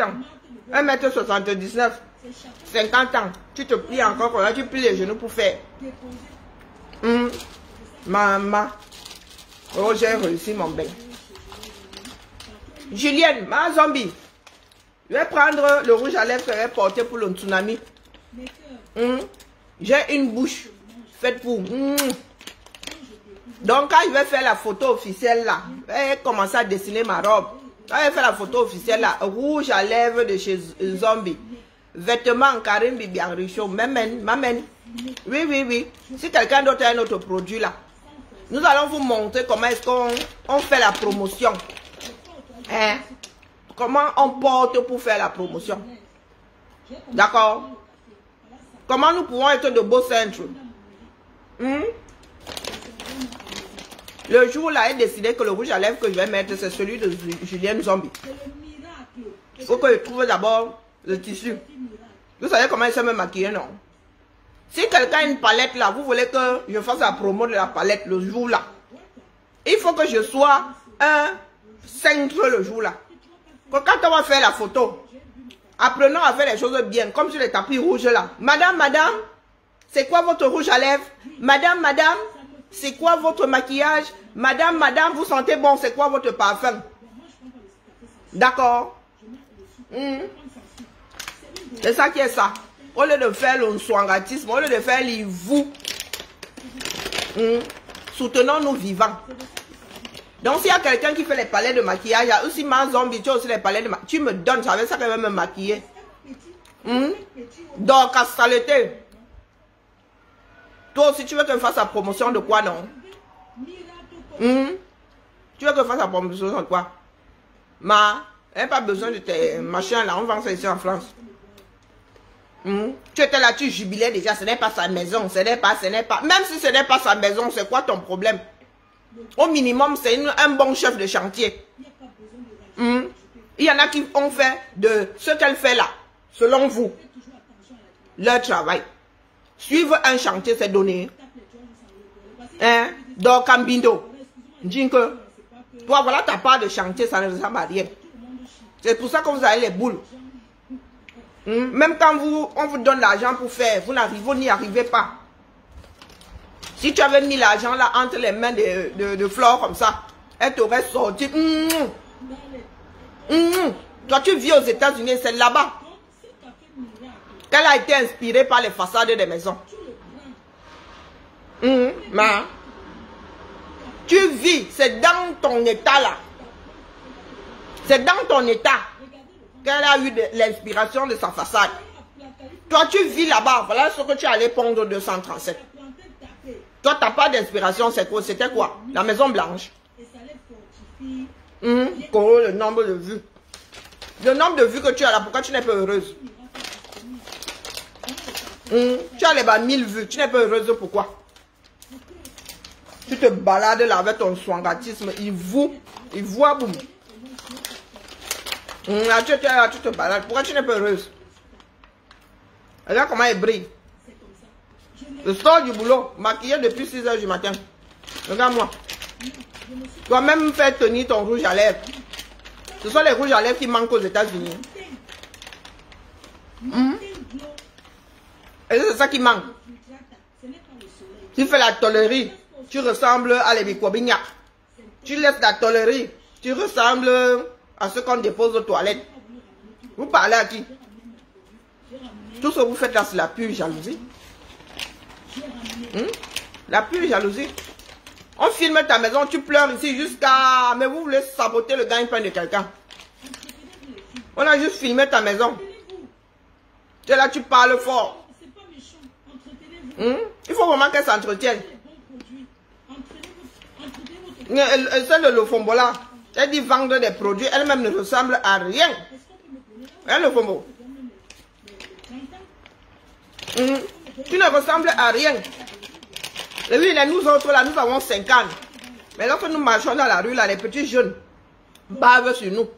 ans. 1,79 m. 50 ans. Tu te plies encore comme là, tu plies les genoux pour faire. Maman. Oh, j'ai réussi mon bain. Julienne, ma zombie. Je vais prendre le rouge à lèvres que je vais porter pour le tsunami. J'ai une bouche faite pour. Donc, quand je vais faire la photo officielle là, je vais commencer à dessiner ma robe. Quand je vais faire la photo officielle là, rouge à lèvres de chez Zombie. Vêtements Karim Bibi Enrichon. M'amène. Oui. Si quelqu'un d'autre a un autre produit là, nous allons vous montrer comment est-ce qu'on fait la promotion. Hein? Comment on porte pour faire la promotion. D'accord? Comment nous pouvons être de beaux centres. Le jour là, j'ai décidé que le rouge à lèvres que je vais mettre, c'est celui de Julienne Zombie. Il faut que je trouve d'abord le tissu. Vous savez comment il se me maquiller, non? Si quelqu'un a une palette là, vous voulez que je fasse la promo de la palette le jour là, il faut que je sois un centre le jour là. Quand on va faire la photo, apprenons à faire les choses bien, comme sur les tapis rouges là. Madame, c'est quoi votre rouge à lèvres? Madame, c'est quoi votre maquillage? Madame, vous sentez bon, c'est quoi votre parfum? D'accord? C'est ça qui est ça. Au lieu de faire le soingatisme, au lieu de faire les vous, soutenons-nous vivants. Donc, s'il y a quelqu'un qui fait les palettes de maquillage, il y a aussi ma zombie, tu as aussi les palettes de maquillage. Tu me donnes, ça avec ça qu'elle va me maquiller. Donc, à saleté. Toi aussi, tu veux que je fasse la promotion de quoi, non? Tu veux que je fasse la promotion de quoi? Elle n'a pas besoin de tes machins là, on vend ça ici en France. Tu étais là, tu jubilais déjà, ce n'est pas sa maison, ce n'est pas. Même si ce n'est pas sa maison, c'est quoi ton problème? Au minimum, c'est un bon chef de chantier. Il y en a qui ont fait de ce qu'elle fait là, selon vous, leur travail. Suivre un chantier, c'est donné. Donc, Cambindo, dis que toi, voilà ta part de chantier, ça ne ressemble à rien. C'est pour ça que vous avez les boules. Même quand on vous donne l'argent pour faire, vous n'y arrivez pas. Si tu avais mis l'argent là entre les mains de Flore comme ça, elle t'aurait sorti. Toi, tu vis aux États-Unis, c'est là-bas qu'elle a été inspirée par les façades des maisons. Tu vis, c'est dans ton état là. C'est dans ton état qu'elle a eu l'inspiration de sa façade. Toi, tu vis là-bas. Voilà ce que tu allais pondre 237. Toi, tu n'as pas d'inspiration. C'était quoi? La Maison Blanche. Le nombre de vues. Le nombre de vues que tu as là, pourquoi tu n'es pas heureuse? Tu as les 1000 vues. Tu n'es pas heureuse, pourquoi? Tu te balades là avec ton soingatisme. Il voit, boum. Là, tu te balades. Pourquoi tu n'es pas heureuse? Regarde comment elle brille. Je sors du boulot, maquillée depuis 6 h du matin. Regarde-moi. Tu vas même faire tenir ton rouge à lèvres. Ce sont les rouges à lèvres qui manquent aux États-Unis. Et c'est ça qui manque. Tu fais la tollerie, tu ressembles à les Bikobignac. Tu laisses la tollerie, tu ressembles à ce qu'on dépose aux toilettes. Vous parlez à qui? Tout ce que vous faites là, c'est la pure jalousie. La pure jalousie. On filme ta maison, tu pleures ici jusqu'à... Mais vous voulez saboter le gagne-pain de quelqu'un. On a juste filmé ta maison. Tu es là, tu parles fort. Il faut vraiment qu'elle s'entretienne. Celle de Lofombola, elle dit vendre des produits, elle-même ne ressemble à rien. Hein, Lofombo? Tu ne ressembles à rien. Et oui, nous autres là, nous avons 5 ans. Mais lorsque nous marchons dans la rue, là, les petits jeunes bavent sur nous.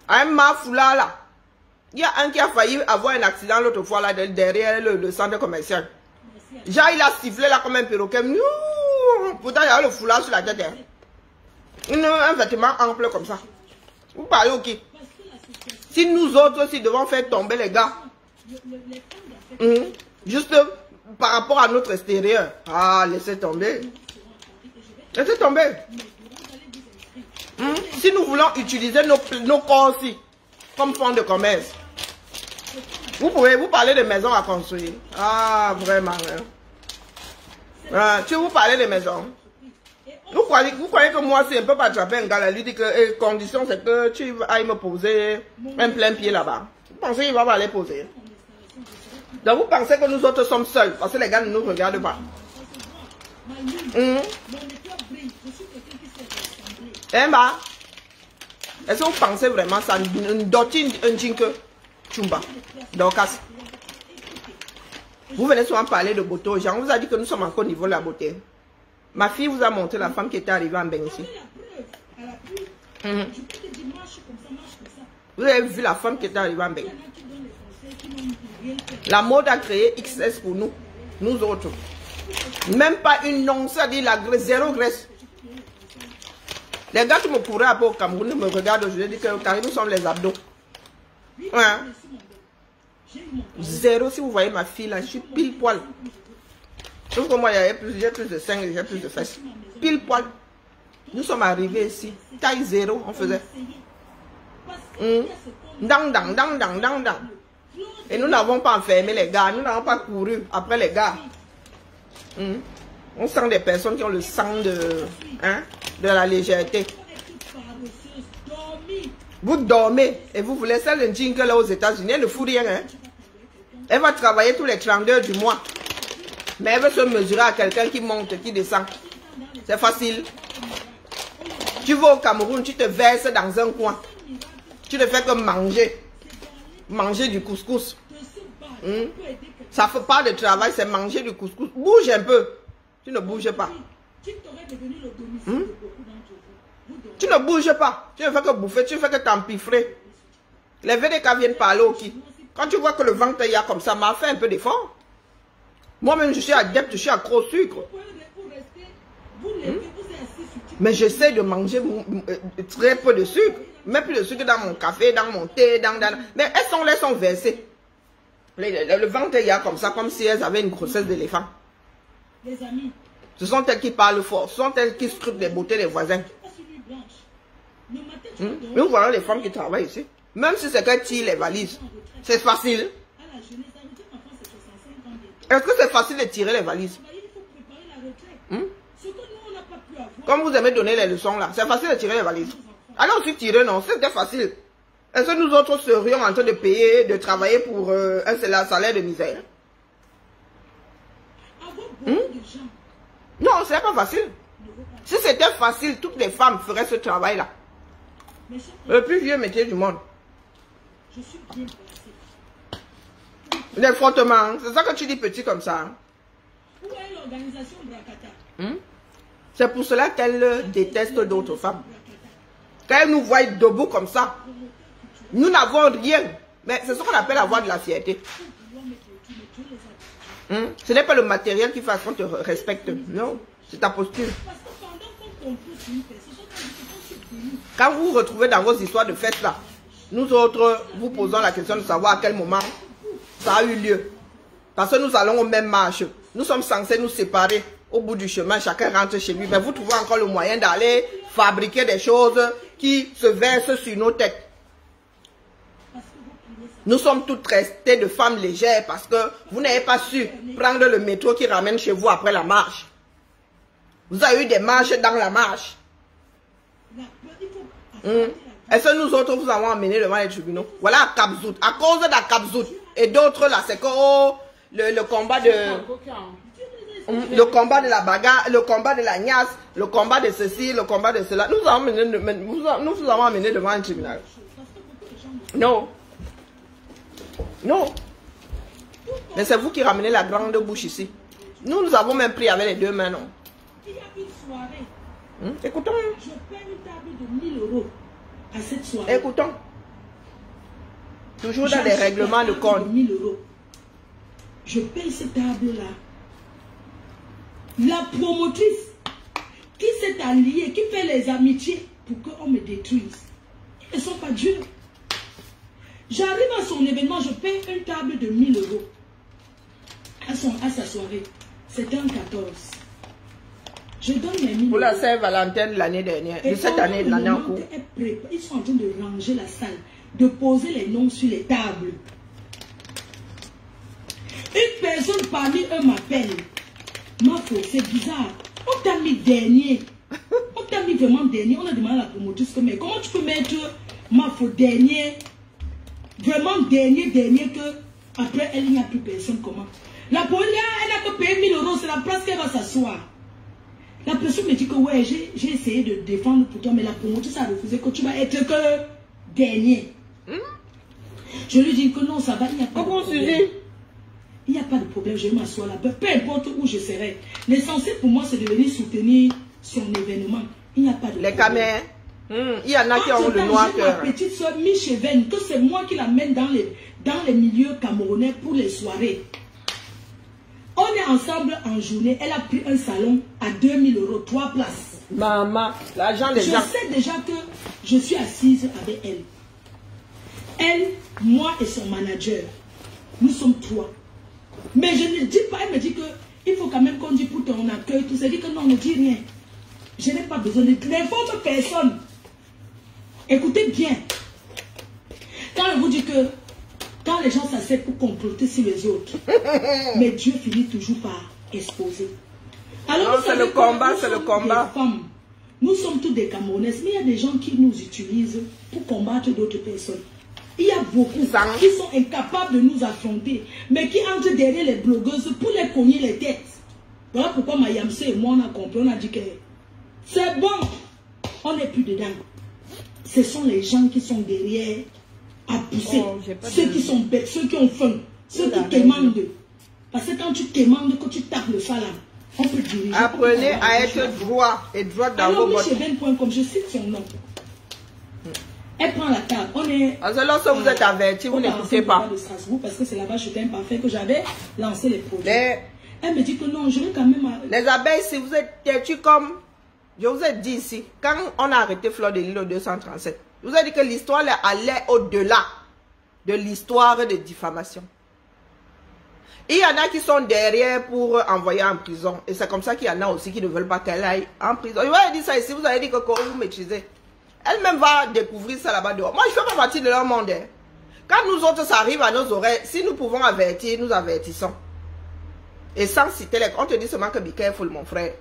Un mafoula là. Il y a un qui a failli avoir un accident l'autre fois là, derrière le centre commercial. Genre, il a sifflé là comme un perroquet. Pourtant, il y a le foulard sur la tête. Un vêtement ample comme ça. Vous parlez au qui? Si nous autres aussi devons faire tomber les gars, juste par rapport à notre extérieur, ah, laissez tomber. Laissez tomber. Si nous voulons utiliser nos corps aussi comme fonds de commerce, vous pouvez vous parler de maisons à construire. Ah, vraiment. Tu vous parlez de maisons. Vous croyez que moi, si je ne peux pas attraper un gars, là, lui dit que condition, c'est que tu ailles me poser un plein pied là-bas. Vous pensez qu'il va aller poser? Donc vous pensez que nous autres sommes seuls, parce que les gars ne nous regardent pas. Est-ce que vous pensez vraiment ça? Un jinque chumba, Dorcas. Vous venez souvent parler de beauté aux gens. On vous a dit que nous sommes encore au niveau de la beauté. Ma fille vous a montré la femme qui était arrivée en bain ici. Vous avez vu la femme qui était arrivée en bain. La mode a créé XS pour nous. Nous autres. Même pas une once, ça dit la graisse, zéro graisse. Les gars qui me couraient après au Cameroun me regardent aujourd'hui, disent que nous sommes les abdos. Ouais. Zéro, si vous voyez ma fille là, je suis pile poil. Sauf que moi, j'ai plus de seins, j'ai plus de fesses. Pile poil. Nous sommes arrivés ici. Taille zéro, on faisait. Dang, dang, dang, dang, dang, dang. Et nous n'avons pas enfermé les gars. Nous n'avons pas couru après les gars. On sent des personnes qui ont le sang de la légèreté. Vous dormez et vous voulez celle de jingle là aux États-Unis. Elle ne fout rien. Hein? Elle va travailler tous les 32 du mois. Mais elle veut se mesurer à quelqu'un qui monte, qui descend. C'est facile. Tu vas au Cameroun, tu te verses dans un coin. Tu ne fais que manger. Manger du couscous. Ça ne fait pas de travail, c'est manger du couscous. Bouge un peu. Tu ne bouges pas. Tu ne bouges pas. Tu ne fais que bouffer, tu ne fais que t'empiffrer. Les VDK viennent parler au qui. Quand tu vois que le ventre y a comme ça, m'a fait un peu d'effort. Moi-même, je suis adepte, je suis accro au sucre. Mais j'essaie de manger très peu de sucre. Même plus de sucre dans mon café, dans mon thé, mais elles sont versées. Le ventre y a comme ça, comme si elles avaient une grossesse d'éléphant. Ce sont elles qui parlent fort. Ce sont elles qui scrutent les beautés des voisins. Nous voilà les femmes qui travaillent ici. Même si c'est qu'elles tirent les valises. C'est facile. Est-ce que c'est facile de tirer les valises? Comme vous aimez donner les leçons là, c'est facile de tirer les valises. Alors aussi tirer, non, c'était facile. Est-ce que nous autres serions en train de payer, de travailler pour un salaire de misère? Non, ce n'est pas facile. Si c'était facile, toutes les femmes feraient ce travail-là. Le plus vieux métier du monde. Les frottements, c'est ça que tu dis petit comme ça. C'est pour cela qu'elle déteste d'autres femmes. Quand elle nous voit debout comme ça, nous n'avons rien. Mais c'est ce qu'on appelle avoir de la fierté. Ce n'est pas le matériel qui fait qu'on te respecte. Non, c'est ta posture. Quand vous vous retrouvez dans vos histoires de fête là, nous autres, vous posons la question de savoir à quel moment ça a eu lieu. Parce que nous allons aux mêmes marches. Nous sommes censés nous séparer au bout du chemin. Chacun rentre chez lui. Mais vous trouvez encore le moyen d'aller fabriquer des choses qui se versent sur nos têtes. Nous sommes toutes restées de femmes légères parce que vous n'avez pas su prendre le métro qui ramène chez vous après la marche. Vous avez eu des marches dans la marche. Est-ce que nous autres vous avons emmené devant les tribunaux? Voilà Akabzout. À cause d'Akabzout et d'autres là, c'est que le combat de... Le combat de la bagarre, le combat de la gnasse, le combat de ceci, le combat de cela. Nous vous avons amené devant un tribunal. Non. Non. Mais c'est vous qui ramenez la grande bouche ici. Nous avons même pris avec les deux mains, non. Il y a une soirée. Écoutons. Je paie une table de 1000 € à cette soirée. Écoutons. Toujours dans les règlements de compte. 1000 €. Je paye cette table-là. La promotrice qui s'est alliée, qui fait les amitiés pour qu'on me détruise. Ils ne sont pas durs. J'arrive à son événement, je paye une table de 1000 euros. À sa soirée. C'était un 14. Je donne les 1000 euros. Pour la Saint-Valentin de l'année dernière, de cette année, de l'année en cours. Ils sont en train de ranger la salle, de poser les noms sur les tables. Une personne parmi eux m'appelle. Mafo, c'est bizarre. On t'a mis dernier. On t'a mis vraiment dernier. On a demandé à la promotrice, mais comment tu peux mettre Mafo dernier? Vraiment dernier que après elle, il n'y a plus personne. Comment? La police, elle a que payé 1000 euros, c'est la place qu'elle va s'asseoir. La personne me dit que ouais, j'ai essayé de défendre pour toi, mais la promotrice a refusé que tu vas être que dernier. Je lui dis que non, ça va, il n'y a pas de problème. Il n'y a pas de problème, je vais m'asseoir là. Peu importe où je serai. L'essentiel pour moi, c'est de venir soutenir son événement. Il n'y a pas de problème. Les caméras. Il y en a qui ont le noir cœur. Ma petite soeur Micheven, que c'est moi qui l'amène dans les milieux camerounais pour les soirées. On est ensemble en journée. Elle a pris un salon à 2000 euros, 3 places. Maman, l'argent des gens. Je sais déjà que je suis assise avec elle. Elle, moi et son manager, nous sommes 3. Mais je ne dis pas, elle me dit que il faut quand même qu'on dise pour ton accueil, tout ça. Elle dit que non, ne dis rien. Je n'ai pas besoin de n'importe personne. Écoutez bien. Quand je vous dis que quand les gens s'asseyent pour comploter sur les autres, mais Dieu finit toujours par exposer. Alors c'est le combat, c'est le combat. Nous sommes tous des Camerounaises, mais il y a des gens qui nous utilisent pour combattre d'autres personnes. Il y a beaucoup qui sont incapables de nous affronter, mais qui entrent derrière les blogueuses pour les cogner les têtes. Voilà pourquoi Mayamse et moi on a compris, on a dit que c'est bon, on n'est plus dedans. Ce sont les gens qui sont derrière à pousser, ceux qui sont bêtes, ceux qui ont faim, ceux qui commandent. Parce que quand tu commandes, quand tu tapes le salam, on peut diriger. Apprenez à être droit et droit dans vos bottes. Comme je cite son nom. Elle prend la table. On est. Alors, lorsque vous êtes averti, vous n'écoutez pas. De Strasbourg parce que c'est là-bas chez un parfait que j'avais lancé les projets. Elle me dit que non, je vais quand même. Les abeilles, si vous êtes têtus comme. Je vous ai dit ici, quand on a arrêté Fleur de l'île au 237, je vous ai dit que l'histoire allait au-delà de l'histoire de diffamation. Il y en a qui sont derrière pour envoyer en prison. Et c'est comme ça qu'il y en a aussi qui ne veulent pas qu'elle aille en prison. Je vous ai dit ça ici, vous avez dit que vous maîtrisez. Elle-même va découvrir ça là-bas dehors. Moi, je ne fais pas partie de leur monde. Hein. Quand nous autres, ça arrive à nos oreilles, si nous pouvons avertir, nous avertissons. Et sans citer les... On te dit seulement que be careful, mon frère.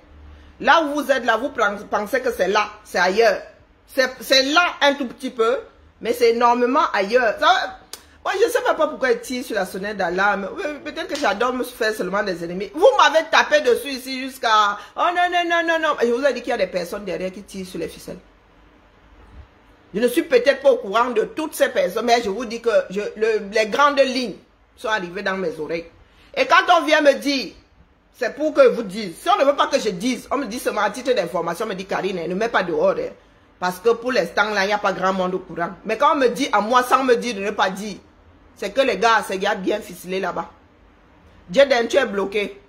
Là où vous êtes, là, vous pensez que c'est là, c'est ailleurs. C'est là un tout petit peu, mais c'est énormément ailleurs. Ça, moi, je ne sais pas pourquoi elle tire sur la sonnette d'alarme. Peut-être que j'adore me faire seulement des ennemis. Vous m'avez tapé dessus ici jusqu'à... Oh non, non, non, non, non. Et je vous ai dit qu'il y a des personnes derrière qui tirent sur les ficelles. Je ne suis peut-être pas au courant de toutes ces personnes, mais je vous dis que les grandes lignes sont arrivées dans mes oreilles. Et quand on vient me dire, c'est pour que vous disiez. Si on ne veut pas que je dise, on me dit seulement à titre d'information, on me dit Karine, ne mets pas dehors. Hein, parce que pour l'instant, là, il n'y a pas grand monde au courant. Mais quand on me dit à moi, sans me dire de ne pas dire, c'est que les gars, c'est gars bien ficelés là-bas. Jeden, tu es bloqué.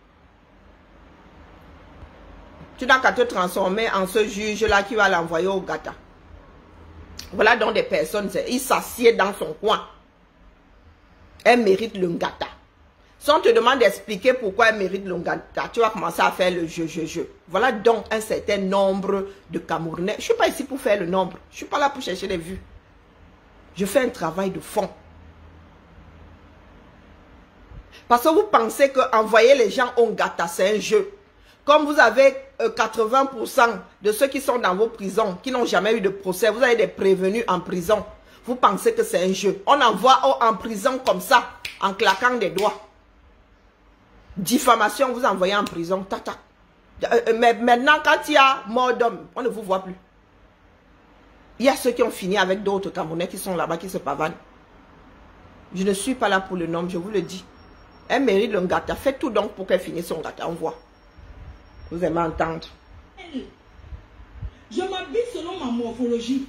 Tu n'as qu'à te transformer en ce juge-là qui va l'envoyer au gata. Voilà donc des personnes, il s'assied dans son coin. Elle mérite le gata. Si on te demande d'expliquer pourquoi elle mérite le gata, tu vas commencer à faire le jeu. Voilà donc un certain nombre de Camerounais. Je ne suis pas ici pour faire le nombre. Je ne suis pas là pour chercher les vues. Je fais un travail de fond. Parce que vous pensez qu'envoyer les gens au gata, c'est un jeu. Comme vous avez 80% de ceux qui sont dans vos prisons, qui n'ont jamais eu de procès, vous avez des prévenus en prison. Vous pensez que c'est un jeu. On envoie en prison comme ça, en claquant des doigts. Diffamation, vous envoyez en prison. Tata. Mais maintenant, quand il y a mort d'homme, on ne vous voit plus. Il y a ceux qui ont fini avec d'autres Camerounais qui sont là-bas, qui se pavanent. Je ne suis pas là pour le nom, je vous le dis. Elle mérite le gâteau. Faites tout donc pour qu'elle finisse son gâteau. On voit. Vous aimez entendre. Je m'habille selon ma morphologie.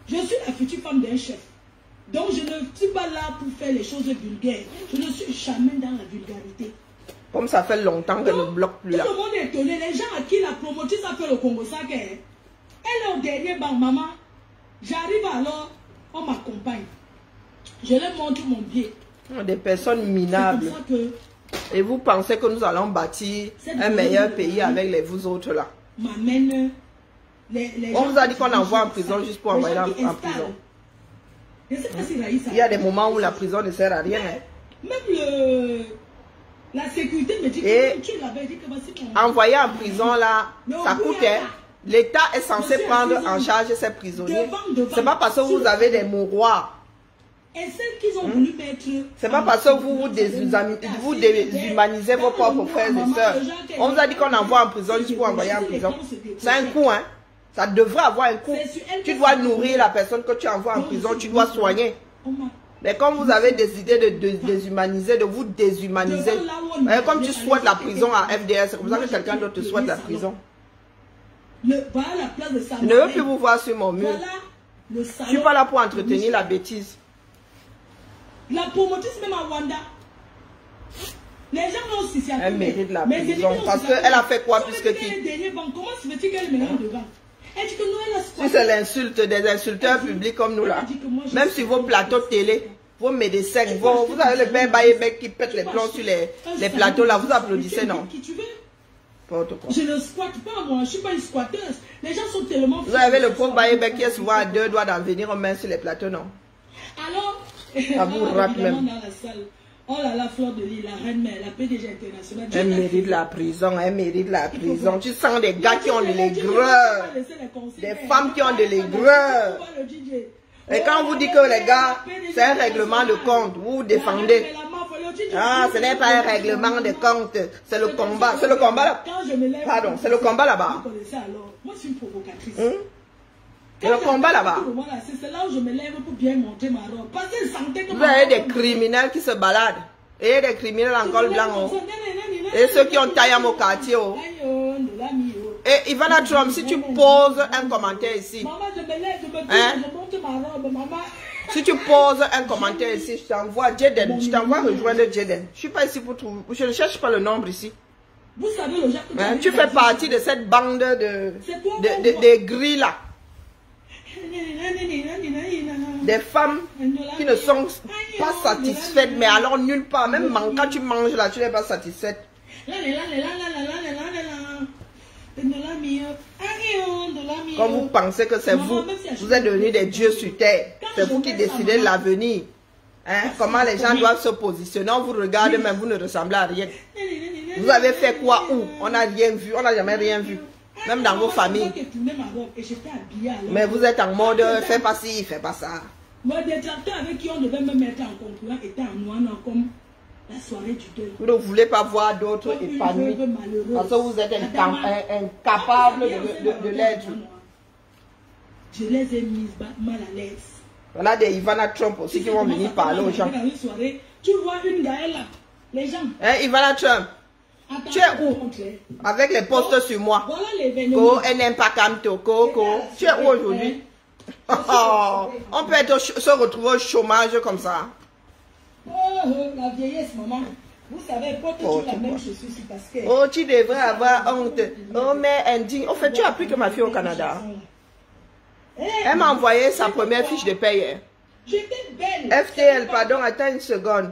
Je suis la future femme d'un chef. Donc je ne suis pas là pour faire les choses vulgaires. Je ne suis jamais dans la vulgarité. Comme ça fait longtemps qu'elle ne bloque plus là. Tout le monde est étonné. Les gens à qui la promotrice a fait le Congo Sacré. Elle est au dernier banc, maman. J'arrive alors, on m'accompagne. Je leur montre mon pied. Des personnes minables. C'est comme ça que et vous pensez que nous allons bâtir un meilleur pays avec les vous autres là. M'amène On vous a dit qu'on envoie en prison juste pour envoyer en prison. Je sais pas si Raïs, il y a des moments où la prison ne sert à rien. Même la sécurité me dit que tu l'avais dit que voici ton... Envoyer en prison là, ça coûte. L'État est censé prendre en charge ces prisonniers. C'est pas parce que vous avez des mouroirs. Et celles qu'ils ont voulu mettre... C'est pas parce que vous déshumanisez vos propres frères et sœurs. On vous a dit qu'on envoie en prison juste pour envoyer en prison. C'est un coût, hein. Ça devrait avoir un coût. Tu dois nourrir la personne que tu envoies en prison, tu dois soigner. Mais comme vous avez décidé de déshumaniser, de vous déshumaniser, comme tu souhaites la prison à FDS, c'est comme ça que quelqu'un d'autre te souhaite la prison. Je ne veux plus vous voir sur mon mur. Je ne suis pas là pour entretenir la bêtise. La promotrice même à Wanda. Les gens l'ont aussi. Elle mérite la prison. Parce qu'elle a fait quoi plus que qui? Comment se fait-il qu'elle me lève devant? Elle dit que Noël a... Si c'est l'insulte des insulteurs publics comme nous là, même sur vos plateaux télé, vos médecins, vous avez le père Bayebek qui pète les plombs sur les plateaux là, vous applaudissez, non? Je ne squatte pas, moi, je ne suis pas une squatteuse. Les gens sont tellement... Vous avez le pauvre Bayebek qui est souvent à 2 doigts d'en venir en main sur les plateaux, non? Alors, ça vous rate même. Dans la salle. Oh là là, Fleur de Lille, la reine mère, la PDG internationale. Elle mérite la prison, elle mérite la prison. Tu sens des gars qui ont de l'aigreur, des femmes qui ont de l'aigreur. Et quand on vous dit que les gars, c'est un règlement de compte, vous défendez. Ah, ce n'est pas un règlement de compte, c'est le combat. C'est le combat là. Pardon, c'est le combat là-bas. Moi, je suis une provocatrice. C'est le combat là-bas. C'est là où je me lève pour bien monter ma robe. Parce que sentait que vous avez des criminels qui se baladent. Et des criminels en col blanc. Oh. Et ceux qui ont taillé au quartier. Oh. Et Ivana Trump, si tu poses un commentaire ici. Hein? Si tu poses un commentaire ici, je t'envoie Jaden. Je t'envoie rejoindre Jaden. Je ne suis pas ici pour trouver. Je ne cherche pas le nombre ici. Vous savez le Jacques. Hein? Tu fais partie de cette bande de gris là. Des femmes qui ne sont pas satisfaites, mais alors nulle part. Même quand tu manges là, tu n'es pas satisfaite. Quand vous pensez que c'est vous, vous êtes devenus des dieux sur terre. C'est vous qui décidez de l'avenir. Hein? Comment les gens doivent se positionner. On vous regarde, mais vous ne ressemblez à rien. Vous avez fait quoi où? On n'a rien vu, on n'a jamais rien vu. Même dans vos familles. Mais vous êtes en mode, fais pas ci, fais pas ça. Moi, des tracteurs avec qui on devait me mettre en concurrent étaient en noir, comme la soirée du deuil. Vous ne voulez pas voir d'autres épanouis. Parce que vous êtes incapable de l'être. Je les ai mises mal à l'aise. On a des Ivana Trump aussi qui vont venir parler aux gens. Tu vois une Gaëlle là, les gens. Hein, Ivana Trump? Tu es où? Avec les postes sur moi. Ko, elle n'aime pas Kamto. Ko. Tu es où aujourd'hui? On peut se retrouver au chômage comme ça. La vieillesse, maman. Vous savez pas toujours la même chose ici parce que... Oh, tu devrais avoir honte. Oh, mais indigne. En fait, tu as plus que ma fille au Canada. Elle m'a envoyé sa première fiche de paye. J'étais belle. FTL, pardon, attends une seconde.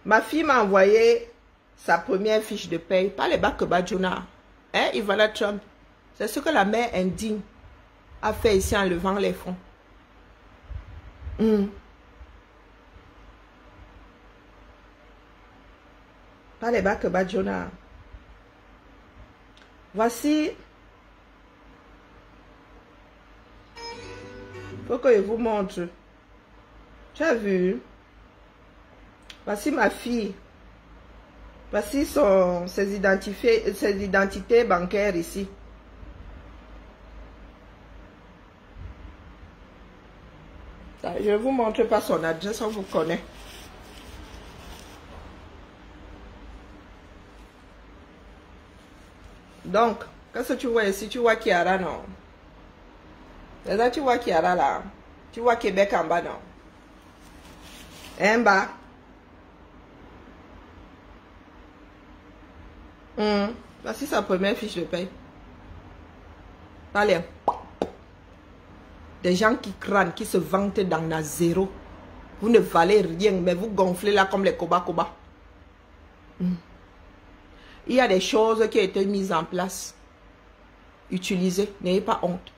Ma fille m'a envoyé sa première fiche de paye, pas les bacs que Badjona. Hein, Ivana Trump. C'est ce que la mère indigne a fait ici en levant les fonds. Pas les bacs que Badjona. Voici. Faut que je vous montre. Tu as vu? Voici ma fille. Voici ses identités bancaires ici. Je ne vous montre pas son adresse, on vous connaît. Donc, qu'est-ce que tu vois ici? Tu vois Kiara, non? Là, tu vois Kiara là. Tu vois Québec en bas, non? En bas. Voici sa première fiche de paye. Allez. Des gens qui crânent, qui se vantent dans la zéro. Vous ne valez rien, mais vous gonflez là comme les koba-koba. Il y a des choses qui ont été mises en place. Utilisez, n'ayez pas honte.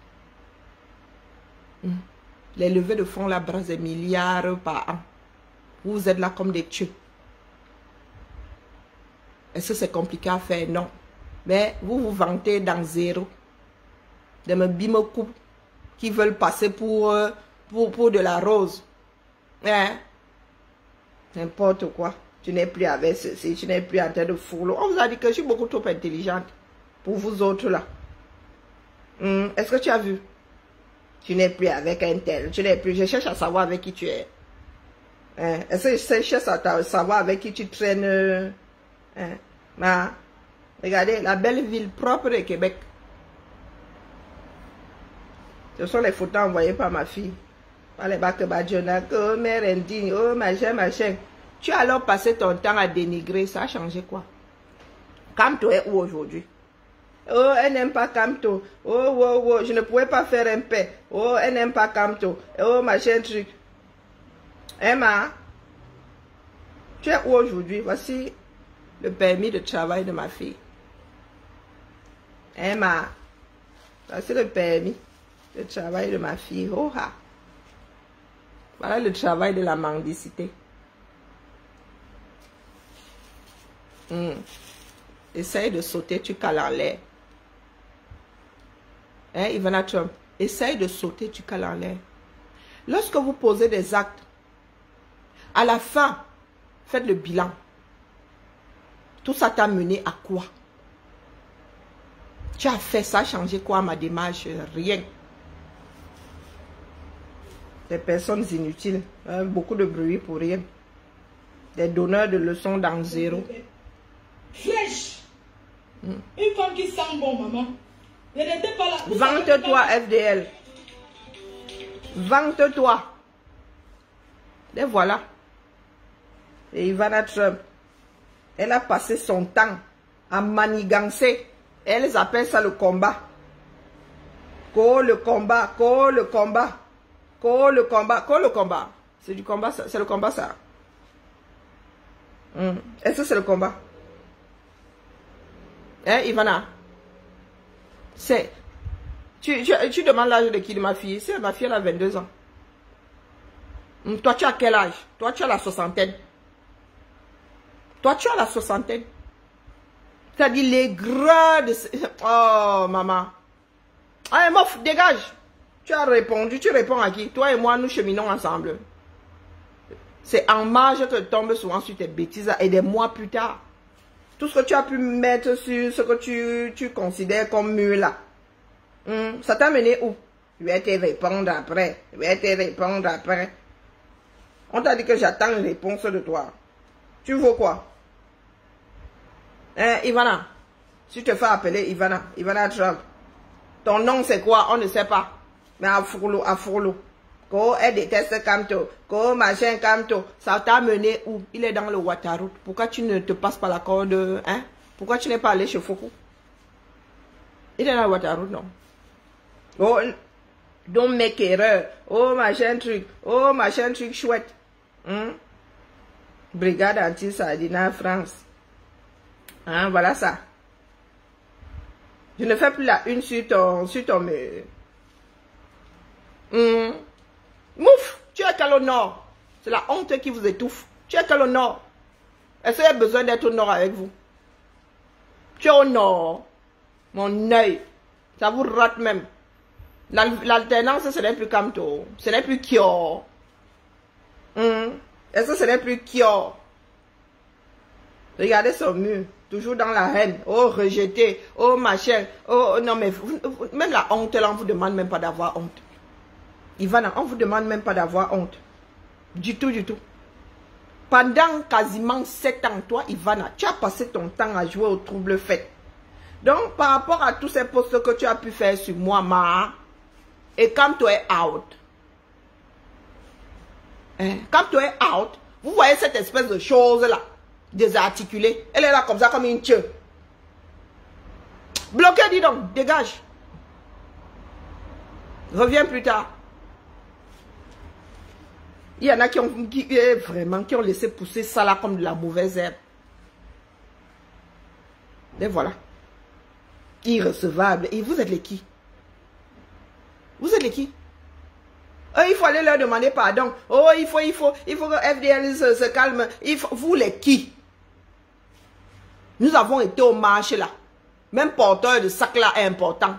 Les levées de fonds là brassent des milliards par an. Vous êtes là comme des tueux. Est-ce que c'est compliqué à faire? Non. Mais vous vous vantez dans zéro. Des bimocoups qui veulent passer pour de la rose. Hein? N'importe quoi. Tu n'es plus avec ceci, tu n'es plus en train de fourler. On vous a dit que je suis beaucoup trop intelligente pour vous autres là. Est-ce que tu as vu? Tu n'es plus avec un tel. Tu n'es plus. Je cherche à savoir avec qui tu es. Hein? Est-ce que je cherche à savoir avec qui tu traînes? Hein? Regardez, la belle ville propre de Québec. Ce sont les photos envoyées par ma fille. Par les bacs Badjona, oh mère indigne, oh machin, machin. Tu as alors passé ton temps à dénigrer, ça a changé quoi? Kamto est où aujourd'hui? Oh, elle n'aime pas Kamto. Oh, je ne pouvais pas faire un paix. Oh, elle n'aime pas Kamto. Oh, machin truc. Emma, tu es où aujourd'hui? Voici le permis de travail de ma fille. Emma, voici le permis de travail de ma fille. Oh, ha. Voilà le travail de la mendicité. Essaye de sauter, tu cales en l'air. Hein, Ivana Trump? Essaye de sauter, tu cales en l'air. Lorsque vous posez des actes, à la fin, faites le bilan. Tout ça t'a mené à quoi? Tu as fait ça, changer quoi ma démarche? Rien. Des personnes inutiles. Hein, beaucoup de bruit pour rien. Des donneurs de leçons dans zéro. Flèche. Une femme qui sent bon, maman. Ne n'était pas là. Vante-toi, FDL. Vante-toi. Et voilà. Et Ivana Trump, elle a passé son temps à manigancer. Elles appellent ça le combat. Le combat, le combat. Le combat, le combat. C'est du combat, c'est le combat ça. Est-ce que c'est le combat? Hein, Ivana? C'est... Tu demandes l'âge de qui de ma fille? C'est ma fille, elle a 22 ans. Toi, tu as quel âge? Toi, tu as la soixantaine. Toi, tu as la soixantaine. C'est-à-dire les grades... Oh, maman. Allez, mof, dégage. Tu as répondu. Tu réponds à qui? Toi et moi, nous cheminons ensemble. C'est en marge que tu tombes souvent sur tes bêtises et des mois plus tard. Tout ce que tu as pu mettre sur ce que tu considères comme mur là. Ça t'a mené où? Je vais te répondre après. Je vais te répondre après. On t'a dit que j'attends une réponse de toi. Tu veux quoi? Hein, Ivana? Si tu te fais appeler Ivana, Ivana Trump. Ton nom c'est quoi? On ne sait pas. Mais à fourlou. Quand elle déteste Kamto, quand machin Kamto, ça t'a mené où? Il est dans le Waterroute. Pourquoi tu ne te passes pas la corde, hein? Pourquoi tu n'es pas allé chez Foucault? Il est dans le Waterroute, non? Oh, don't make erreur. Oh, machin truc chouette. Brigade anti-sardina France. Hein, voilà ça. Je ne fais plus la une sur ton Mouf, tu es qu'à au nord. C'est la honte qui vous étouffe. Tu es qu'à au nord. Est-ce qu'il y a besoin d'être au nord avec vous? Tu es au nord. Mon œil. Ça vous rate même. L'alternance, ce n'est plus Kamto. Ce n'est plus Kyo. Est-ce que ce n'est plus Kyo? Regardez son mur. Toujours dans la haine. Oh, rejeté. Oh, machin. Oh, non, mais même la honte, là, on ne vous demande même pas d'avoir honte. Ivana, on ne vous demande même pas d'avoir honte. Du tout, du tout. Pendant quasiment 7 ans, toi, Ivana, tu as passé ton temps à jouer au trouble fait. Donc, par rapport à tous ces posts que tu as pu faire sur moi, et quand tu es out, quand tu es out, vous voyez cette espèce de chose-là, désarticulée. Elle est là comme ça, comme une tue. Bloqué, dis donc, dégage. Reviens plus tard. Il y en a qui ont laissé pousser ça là comme de la mauvaise herbe. Et voilà. Irrecevable. Et vous êtes les qui? Vous êtes les qui? Il faut aller leur demander pardon. Oh, il faut que FDL se calme. Vous les qui? Nous avons été au marché là. Même porteur de sac là est important.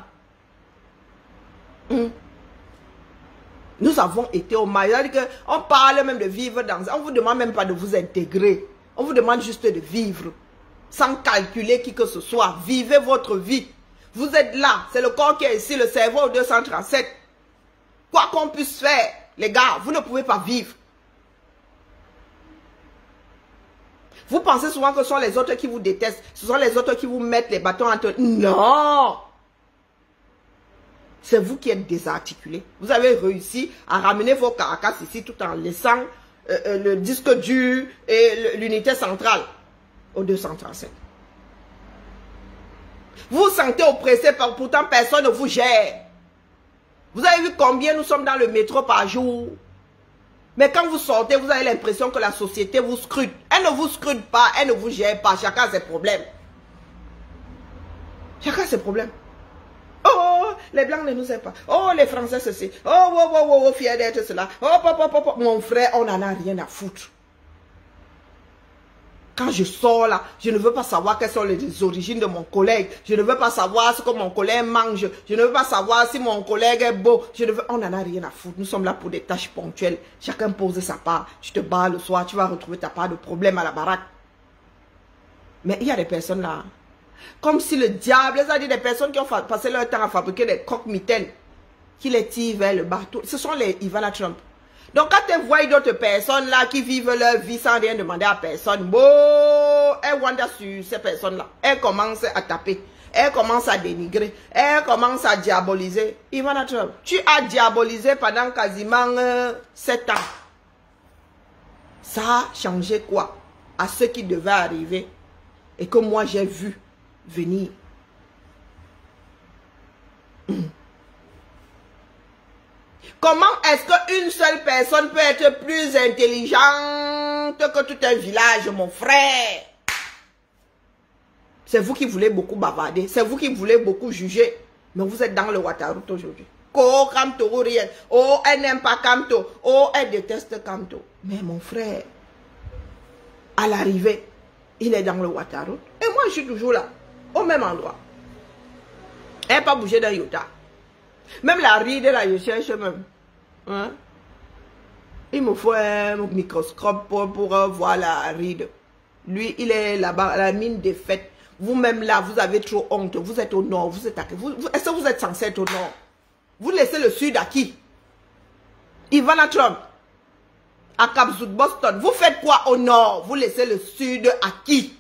Nous avons été au marché. On parle même de vivre dans... On ne vous demande même pas de vous intégrer. On vous demande juste de vivre. Sans calculer qui que ce soit. Vivez votre vie. Vous êtes là. C'est le corps qui est ici. Le cerveau au 237. Quoi qu'on puisse faire, les gars, vous ne pouvez pas vivre. Vous pensez souvent que ce sont les autres qui vous détestent. Ce sont les autres qui vous mettent les bâtons entre... Non! C'est vous qui êtes désarticulés. Vous avez réussi à ramener vos caracas ici tout en laissant le disque dur et l'unité centrale au 237. Vous vous sentez oppressé, pourtant personne ne vous gère. Vous avez vu combien nous sommes dans le métro par jour? Mais quand vous sortez, vous avez l'impression que la société vous scrute. Elle ne vous scrute pas, elle ne vous gère pas. Chacun a ses problèmes. Chacun a ses problèmes. Oh, les Blancs ne nous aiment pas. Oh, les Français, ceci. Oh, fier d'être cela. Oh, mon frère, on n'en a rien à foutre. Quand je sors là, je ne veux pas savoir quelles sont les origines de mon collègue. Je ne veux pas savoir ce que mon collègue mange. Je ne veux pas savoir si mon collègue est beau. On n'en a rien à foutre. Nous sommes là pour des tâches ponctuelles. Chacun pose sa part. Tu te bats le soir, tu vas retrouver ta part de problème à la baraque. Mais il y a des personnes là, comme si le diable, c'est-à-dire des personnes qui ont passé leur temps à fabriquer des coques-mitaines, qui les tirent vers le bateau. Ce sont les Ivana Trump. Donc, quand tu vois d'autres personnes là qui vivent leur vie sans rien demander à personne, elles wonder sur ces personnes-là. Elles commencent à taper. Elles commencent à dénigrer. Elles commencent à diaboliser. Ivana Trump, tu as diabolisé pendant quasiment 7 ans. Ça a changé quoi à ce qui devait arriver et que moi j'ai vu venir. Comment est-ce qu'une seule personne peut être plus intelligente que tout un village, mon frère? C'est vous qui voulez beaucoup bavarder. C'est vous qui voulez beaucoup juger. Mais vous êtes dans le Ouattara aujourd'hui. Oh, Kamto, rien. Oh, elle n'aime pas Kamto. Oh, elle déteste Kamto. Mais mon frère, à l'arrivée, il est dans le Ouattara. Et moi, je suis toujours là, au même endroit. Elle n'a pas bougé d'un iota. Même la ride, là, je cherche même. Hein? Il me faut un microscope pour voir la ride. Lui, il est là-bas, à la mine des fêtes. Vous-même là, vous avez trop honte. Vous êtes au nord. Est-ce que vous êtes censé être au nord? Vous laissez le sud à qui? Ivana Trump. À Cap-Zout, Boston. Vous faites quoi au nord? Vous laissez le sud à qui?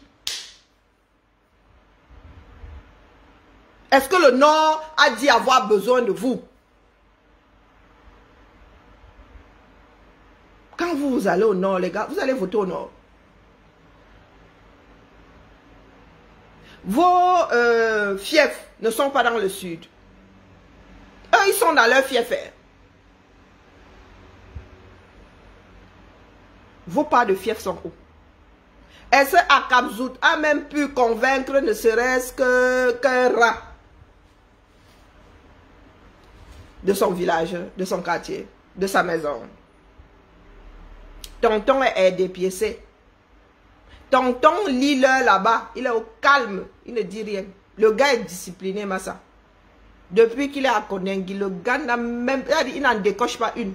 Est-ce que le nord a dit avoir besoin de vous? Quand vous allez au nord, les gars, vous allez voter au nord. Vos fiefs ne sont pas dans le sud. Eux, ils sont dans leur fief. Vos parts de fief sont où? Est-ce qu'à Cap-Zout a même pu convaincre ne serait-ce qu'un rat de son village, de son quartier, de sa maison? Tonton est dépiécé. Tonton lit l'heure là-bas. Il est au calme. Il ne dit rien. Le gars est discipliné, Massa. Depuis qu'il est à Konengi, le gars n'a même... Il n'en décoche pas une.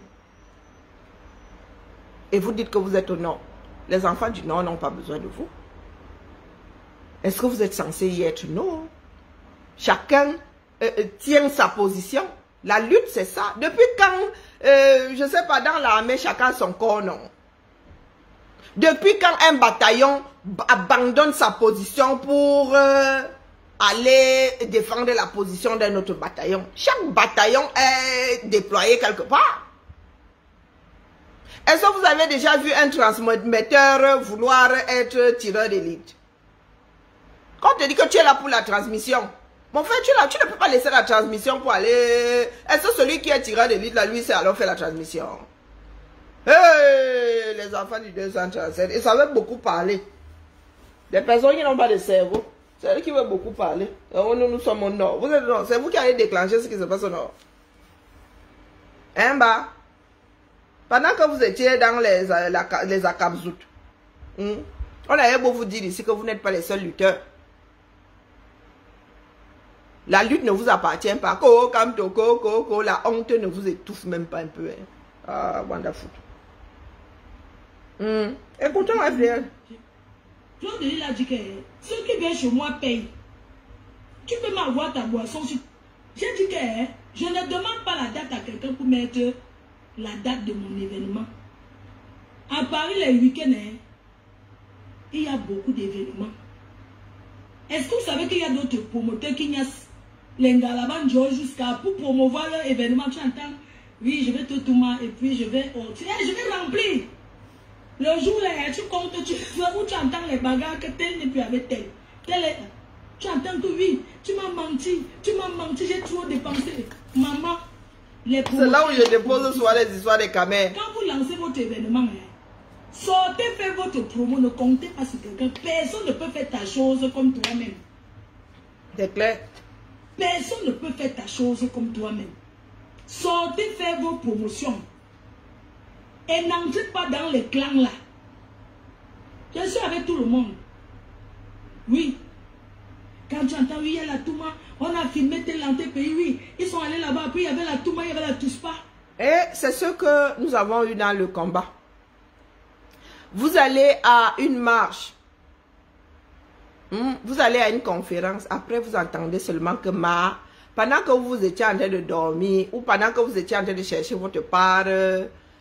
Et vous dites que vous êtes au nord. Les enfants du nord n'ont pas besoin de vous. Est-ce que vous êtes censé y être? Non. Chacun tient sa position. La lutte, c'est ça. Depuis quand, je ne sais pas, dans l'armée, chacun a son corps, non. Depuis quand un bataillon abandonne sa position pour aller défendre la position d'un autre bataillon? Chaque bataillon est déployé quelque part. Est-ce que vous avez déjà vu un transmetteur vouloir être tireur d'élite? Quand on te dit que tu es là pour la transmission, mon frère, tu es là, tu ne peux pas laisser la transmission pour aller... Est-ce que celui qui est tireur d'élite, là, lui, c'est alors faire la transmission? Hey, les enfants du 237, ils savaient beaucoup parler. Des personnes qui n'ont pas de cerveau. C'est eux qui veulent beaucoup parler. Nous sommes au nord. Vous êtes au nord. C'est vous qui avez déclenché ce qui se passe au nord. Hein, bah? Pendant que vous étiez dans les Akabzout, on avait beau vous dire ici que vous n'êtes pas les seuls lutteurs. La lutte ne vous appartient pas. La honte ne vous étouffe même pas un peu. Hein. Ah, wonderful. Écoutons, FDL. Claude Delis a dit que ceux qui viennent chez moi payent. Tu peux m'avoir ta boisson. J'ai dit que je ne demande pas la date à quelqu'un pour mettre la date de mon événement. À Paris, les week-ends, il y a beaucoup d'événements. Est-ce que vous savez qu'il y a d'autres promoteurs qui n'y l'Engalaban jusqu'à pour promouvoir leur événement? Tu entends? Oui, je vais tout tourner et puis je vais remplir. Le jour là, tu comptes, où tu entends les bagarres que tel n'est plus avec tel. Tu entends que oui, tu m'as menti, j'ai trop dépensé. Maman, les c'est là où je dépose soir les histoires des caméras. Quand vous lancez votre événement, sortez, faites votre promo, ne comptez pas sur quelqu'un. Personne ne peut faire ta chose comme toi-même. C'est clair. Personne ne peut faire ta chose comme toi-même. Sortez, faites vos promotions. Et n'entrez pas dans les clans là. Je suis avec tout le monde. Oui. Quand tu entends, oui, il y a la Touma, on a filmé tel pays, oui. Ils sont allés là-bas, puis il y avait la Touma, il y avait la Touspa. Et c'est ce que nous avons eu dans le combat. Vous allez à une marche. Vous allez à une conférence. Après, vous entendez seulement que pendant que vous étiez en train de dormir, ou pendant que vous étiez en train de chercher votre part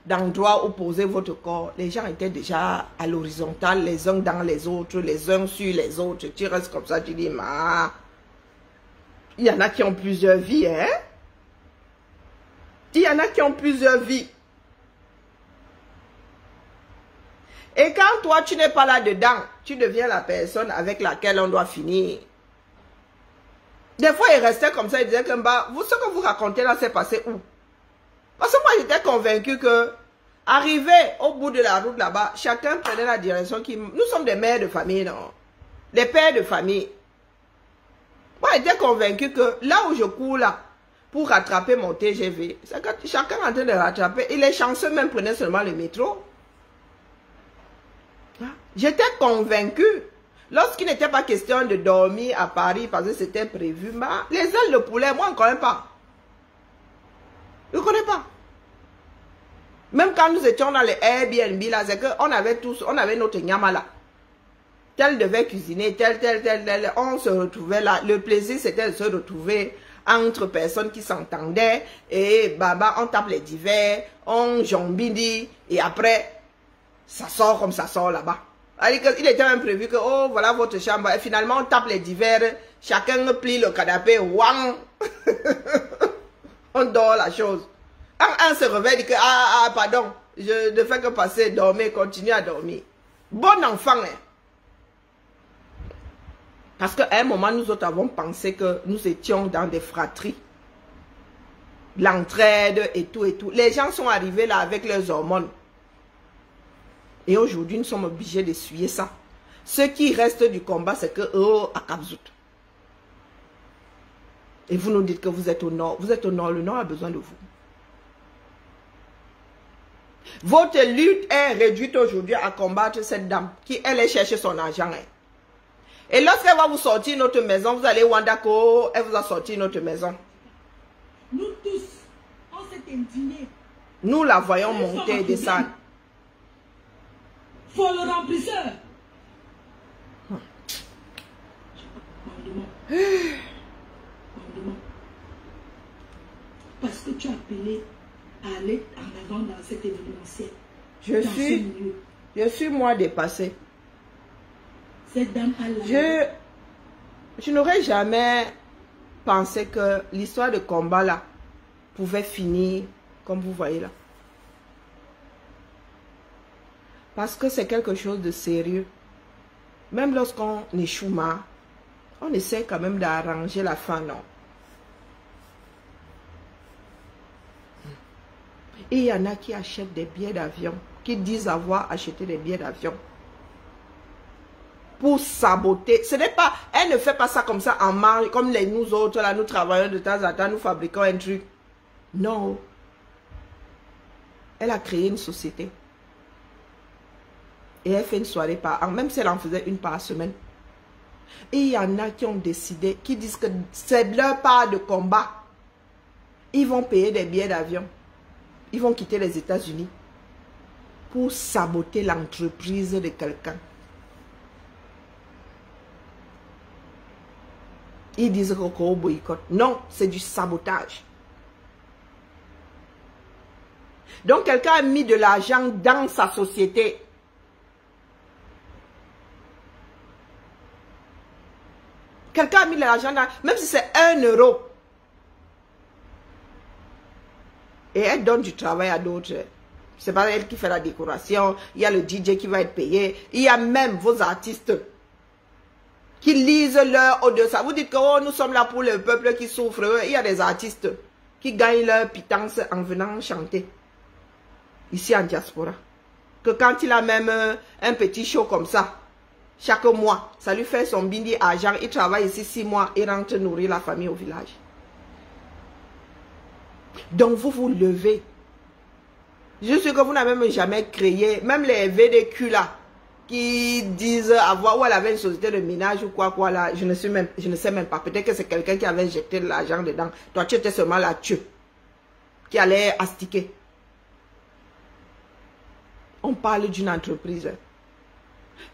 d'endroit où poser votre corps, les gens étaient déjà à l'horizontale, les uns dans les autres, les uns sur les autres. Tu restes comme ça, tu dis, il y en a qui ont plusieurs vies, hein? Il y en a qui ont plusieurs vies. Et quand toi, tu n'es pas là-dedans, tu deviens la personne avec laquelle on doit finir. Des fois, il restait comme ça, il disait que ce que vous racontez là, c'est passé où? Parce que moi, j'étais convaincu que, arrivé au bout de la route là-bas, chacun prenait la direction qui... Nous sommes des mères de famille, non? Des pères de famille. Moi, j'étais convaincu que là où je cours là, pour rattraper mon TGV, c'est que chacun est en train de rattraper. Et les chanceux même prenaient seulement le métro. J'étais convaincu. Lorsqu'il n'était pas question de dormir à Paris parce que c'était prévu, les ailes de poulet, moi, je ne connais pas. Je ne connais pas. Même quand nous étions dans les Airbnb, là, c'est qu'on avait on avait notre nyama là. Tel devait cuisiner, tel. On se retrouvait là. Le plaisir, c'était de se retrouver entre personnes qui s'entendaient. Et baba, on tape les divers, on jambidi, et après, ça sort comme ça sort là-bas. Il était même prévu que, oh, voilà votre chambre. Et finalement, on tape les divers, chacun plie le canapé, wang. On dort la chose. Un se réveille, dit que, pardon, je ne fais que passer, dormir, continuer à dormir. Bon enfant, hein. Parce qu'à un moment, nous autres avons pensé que nous étions dans des fratries. L'entraide et tout et tout. Les gens sont arrivés là avec leurs hormones. Et aujourd'hui, nous sommes obligés d'essuyer ça. Ce qui reste du combat, c'est que, oh, à Kabzout. Et vous nous dites que vous êtes au nord. Vous êtes au nord, le nord a besoin de vous. Votre lutte est réduite aujourd'hui à combattre cette dame qui, elle, est chercher son argent. Hein. Et lorsqu'elle va vous sortir notre maison, vous allez Wandako, elle vous a sorti notre maison. Nous tous, on s'est indignés. Nous la voyons monter et descendre. Faut le remplisseur. Parce que tu as appelé à aller en avant dans cet événementiel. Je suis moi dépassée. Cette dame a la... Je n'aurais jamais pensé que l'histoire de combat là pouvait finir comme vous voyez là. Parce que c'est quelque chose de sérieux. Même lorsqu'on échoue, on essaie quand même d'arranger la fin, non? Et il y en a qui achètent des billets d'avion, qui disent avoir acheté des billets d'avion pour saboter. Ce n'est pas, elle ne fait pas ça comme ça en marge, comme nous autres, là, nous travaillons de temps en temps, nous fabriquons un truc. Non. Elle a créé une société. Et elle fait une soirée par an, même si elle en faisait une par semaine. Et il y en a qui ont décidé, qui disent que c'est leur part de combat. Ils vont payer des billets d'avion. Ils vont quitter les États-Unis pour saboter l'entreprise de quelqu'un. Ils disent qu'on boycotte. Non, c'est du sabotage. Donc, quelqu'un a mis de l'argent dans sa société. Quelqu'un a mis de l'argent dans... Même si c'est 1 euro. Et elle donne du travail à d'autres. C'est pas elle qui fait la décoration. Il y a le DJ qui va être payé. Il y a même vos artistes qui lisent leur au-dessus. Vous dites que oh, nous sommes là pour le peuple qui souffre. Il y a des artistes qui gagnent leur pitance en venant chanter. Ici en diaspora. Que quand il a même un petit show comme ça, chaque mois, ça lui fait son bindi argent. Il travaille ici 6 mois et rentre nourrir la famille au village. Donc vous vous levez. Je sais que vous n'avez même jamais créé, même les VDQ là, qui disent avoir, ou elle avait une société de ménage ou quoi là, je ne sais même pas. Peut-être que c'est quelqu'un qui avait jeté de l'argent dedans. Toi tu étais seulement là, qui allait astiquer. On parle d'une entreprise.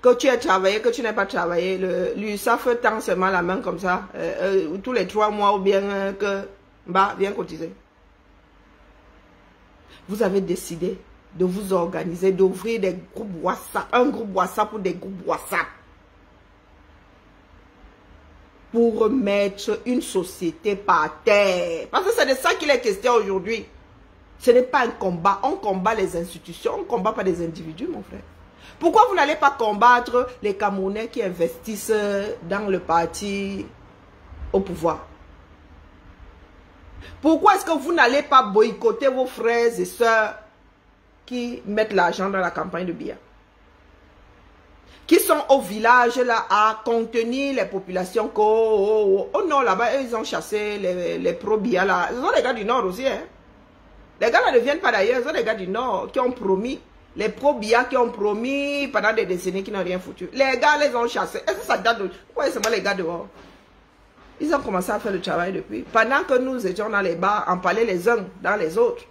Que tu aies travaillé, que tu n'aies pas travaillé, l'USAF tend seulement la main comme ça, tous les 3 mois ou bien que, bah, viens cotiser. Vous avez décidé de vous organiser, d'ouvrir des groupes WhatsApp, un groupe WhatsApp ou des groupes WhatsApp, pour mettre une société par terre. Parce que c'est de ça qu'il est question aujourd'hui. Ce n'est pas un combat. On combat les institutions, on ne combat pas des individus, mon frère. Pourquoi vous n'allez pas combattre les Camerounais qui investissent dans le parti au pouvoir? Pourquoi est-ce que vous n'allez pas boycotter vos frères et sœurs qui mettent l'argent dans la campagne de Biya? Qui sont au village là à contenir les populations. Oh non, là-bas, ils ont chassé les pro-Biya là. Ils sont les gars du Nord aussi. Hein? Les gars là ne viennent pas d'ailleurs. Ils sont les gars du Nord qui ont promis. Les pro-Biya qui ont promis pendant des décennies qui n'ont rien foutu. Les gars les ont chassés. Est-ce que ça date de... Pourquoi c'est moi les gars dehors? Ils ont commencé à faire le travail depuis. Pendant que nous étions dans les bars, on parlait les uns dans les autres.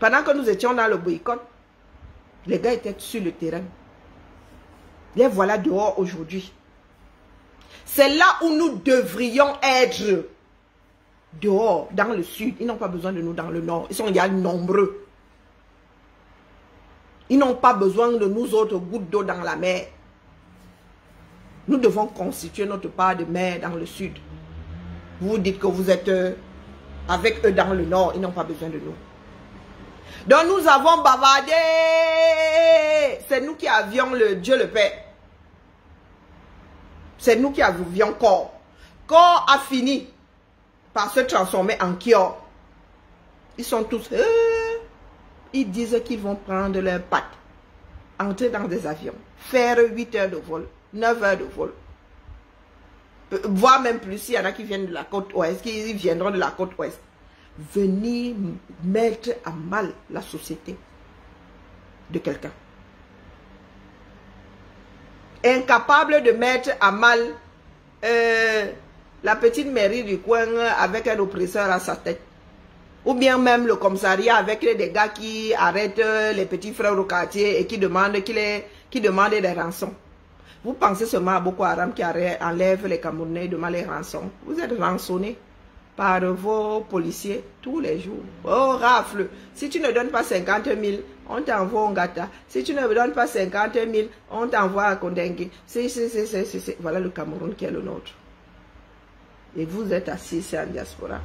Pendant que nous étions dans le boycott, les gars étaient sur le terrain. Les voilà dehors aujourd'hui. C'est là où nous devrions être. Dehors, dans le sud. Ils n'ont pas besoin de nous dans le nord. Ils sont déjà nombreux. Ils n'ont pas besoin de nous autres gouttes d'eau dans la mer. Nous devons constituer notre part de mer dans le sud. Vous dites que vous êtes avec eux dans le nord. Ils n'ont pas besoin de nous. Donc nous avons bavardé. C'est nous qui avions le Dieu le Père. C'est nous qui avions corps. Corps a fini par se transformer en Kior. Ils sont tous... ils disent qu'ils vont prendre leurs pattes, entrer dans des avions, faire 8 heures de vol, 9 heures de vol. Voire même plus, s'il y en a qui viennent de la côte ouest, qui viendront de la côte ouest. Venir mettre à mal la société de quelqu'un. Incapable de mettre à mal la petite mairie du coin avec un oppresseur à sa tête. Ou bien même le commissariat avec des gars qui arrêtent les petits frères au quartier et qui demandent des rançons. Vous pensez seulement à Boko Haram qui enlève les Camerounais et demande les rançons. Vous êtes rançonnés par vos policiers tous les jours. Oh, rafle. Si tu ne donnes pas 50 000, on t'envoie au Ngata. Si tu ne donnes pas 50 000, on t'envoie à Kondengue. Voilà le Cameroun qui est le nôtre. Et vous êtes assis ici en diaspora.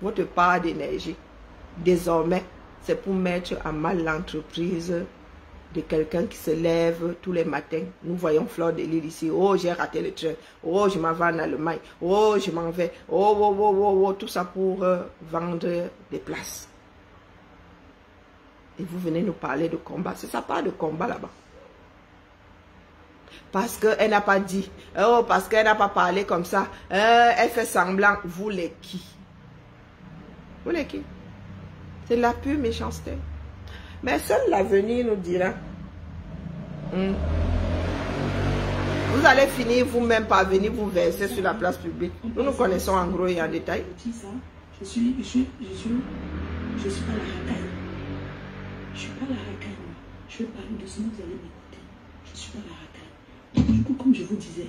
Votre part d'énergie, désormais, c'est pour mettre à mal l'entreprise de quelqu'un qui se lève tous les matins. Nous voyons Fleur de Lille ici. Oh, j'ai raté le train. Oh, je m'en vais en Allemagne. Oh, je m'en vais. Oh, tout ça pour vendre des places. Et vous venez nous parler de combat. C'est ça, pas de combat là-bas. Parce qu'elle n'a pas dit. Oh, parce qu'elle n'a pas parlé comme ça. Elle fait semblant. Vous les qui? Vous les qui? C'est la pure méchanceté. Mais seul l'avenir nous dira. Vous allez finir vous-même par venir vous verser sur la place publique. Nous nous connaissons en gros et en détail. Je suis pas la racaille. Je suis pas la racaille. Je vais parler doucement, vous allez m'écouter. Je suis pas la racaille. Du coup, comme je vous disais,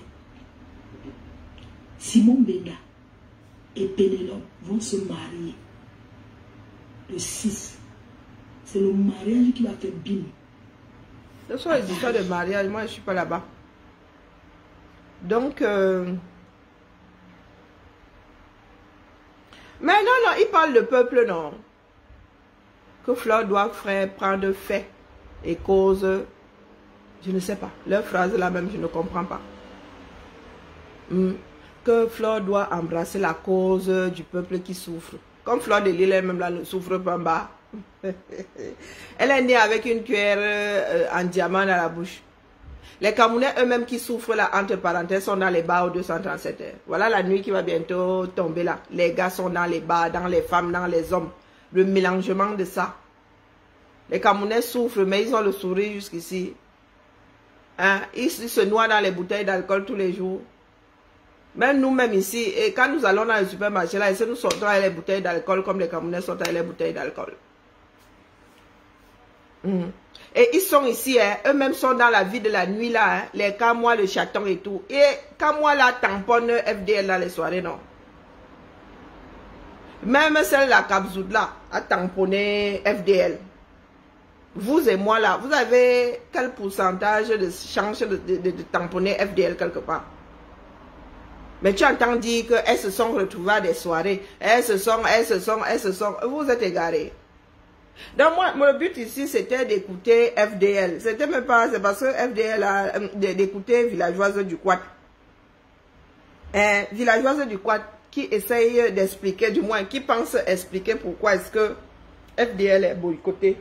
Simon Benga et Pénélope vont se marier le 6. C'est le mariage qui va faire bim. Ce sont les histoires de mariage. Moi, je ne suis pas là-bas. Donc, mais non, il parle de peuple, non. Que Fleur doit prendre fait et cause. Je ne sais pas. Leur phrase là même, je ne comprends pas. Que Fleur doit embrasser la cause du peuple qui souffre. Comme Fleur de Lille elle-même là ne souffre pas en bas. Elle est née avec une cuillère en diamant dans la bouche. Les Camerounais eux-mêmes qui souffrent là, entre parenthèses, sont dans les bars aux 237 heures. Voilà la nuit qui va bientôt tomber là. Les gars sont dans les bars, dans les femmes, dans les hommes. Le mélangement de ça. Les Camerounais souffrent, mais ils ont le sourire jusqu'ici. Hein? Ils se noient dans les bouteilles d'alcool tous les jours. Même nous-mêmes ici, et quand nous allons dans le supermarché là, nous sortons avec les bouteilles d'alcool comme les Camerounais sortent avec les bouteilles d'alcool. Et ils sont ici, hein, eux-mêmes sont dans la vie de la nuit là, hein, les Kamois, le chaton et tout. Et Kamois là tamponne FDL dans les soirées, non. Même celle la Kabzoud là a tamponné FDL. Vous et moi là, vous avez quel pourcentage de chance de tamponner FDL quelque part? Mais tu entends dire qu'elles se sont retrouvées à des soirées. Elles se sont. Vous êtes égarés. Donc moi, mon but ici, c'était d'écouter FDL. C'était même pas, c'est parce que FDL a d'écouter Villageoise du Quad. Villageoise du Quad qui essaye d'expliquer, du moins qui pense expliquer pourquoi est-ce que FDL est boycotté.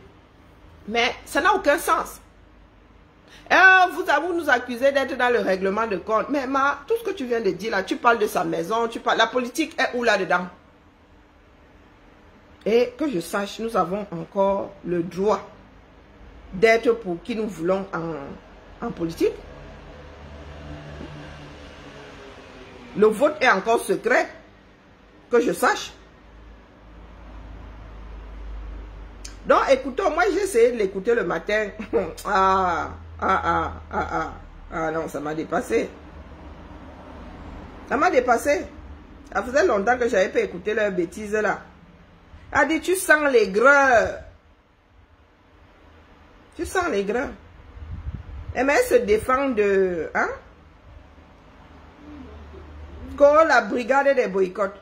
Mais ça n'a aucun sens. Vous nous accusez d'être dans le règlement de compte. Mais tout ce que tu viens de dire là, tu parles de sa maison, tu parles, la politique est où là-dedans? Et que je sache, nous avons encore le droit d'être pour qui nous voulons en politique. Le vote est encore secret, que je sache. Donc, écoutons, moi j'ai essayé de l'écouter le matin. Non, ça m'a dépassé. Ça m'a dépassé. Ça faisait longtemps que je n'avais pas écouté leurs bêtises là. A dit, tu sens les greurs. Tu sens les greurs. Et mais elle se défend de... Hein? Comme la brigade des boycotts.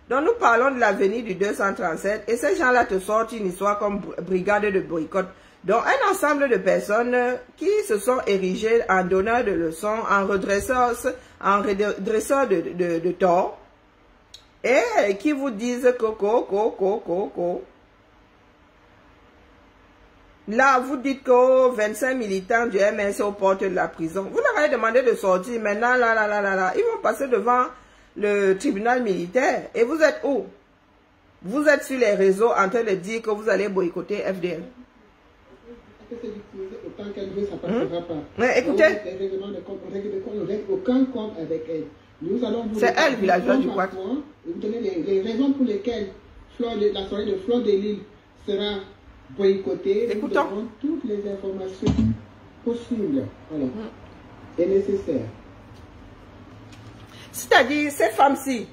Donc nous parlons de l'avenir du 237. Et ces gens-là te sortent une histoire comme brigade de boycott. Donc un ensemble de personnes qui se sont érigées en donneurs de leçons, en redresseurs de tort. Et qui vous disent coco. Là, vous dites que 25 militants du MNC aux portes de la prison. Vous leur avez demandé de sortir. Maintenant, là. Ils vont passer devant le tribunal militaire. Et vous êtes où? Vous êtes sur les réseaux en train de dire que vous allez boycotter FDL. Autant qu'elle veut, ça passera pas. Mais écoutez. Aucun compte avec elle. C'est elle, villageoise du Quad. Vous donnez les raisons pour lesquelles la soirée de Fleur de Lille sera boycottée. Écoutons. Nous avons toutes les informations possibles. Voilà. Et nécessaires. C'est-à-dire, ces femmes-ci,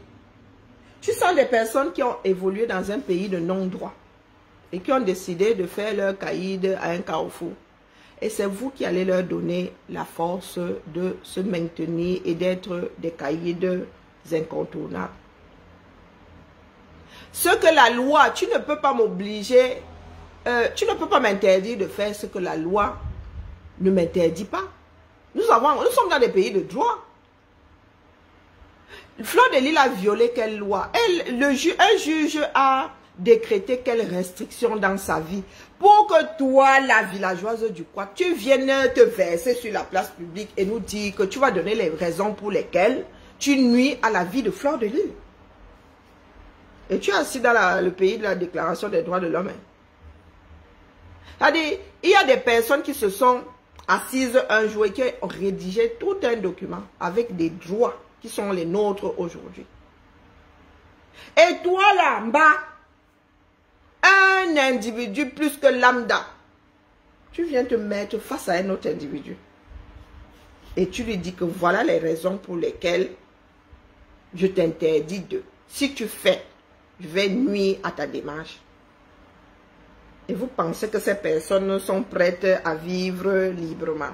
tu sens des personnes qui ont évolué dans un pays de non-droit et qui ont décidé de faire leur caïd à un carrefour. Et c'est vous qui allez leur donner la force de se maintenir et d'être des caïds incontournables. Ce que la loi, tu ne peux pas m'obliger, tu ne peux pas m'interdire de faire ce que la loi ne m'interdit pas. Nous sommes dans des pays de droit. Fleur de Lille a violé quelle loi? Un juge a décréter quelles restrictions dans sa vie pour que toi, la villageoise du Quad, tu viennes te verser sur la place publique et nous dire que tu vas donner les raisons pour lesquelles tu nuis à la vie de Fleur de Lys. Et tu es assis dans le pays de la Déclaration des droits de l'homme. C'est-à-dire, il y a des personnes qui se sont assises un jour et qui ont rédigé tout un document avec des droits qui sont les nôtres aujourd'hui. Et toi là en bas, un individu plus que lambda, tu viens te mettre face à un autre individu. Et tu lui dis que voilà les raisons pour lesquelles je t'interdis de. Si tu fais, je vais nuire à ta démarche. Et vous pensez que ces personnes sont prêtes à vivre librement.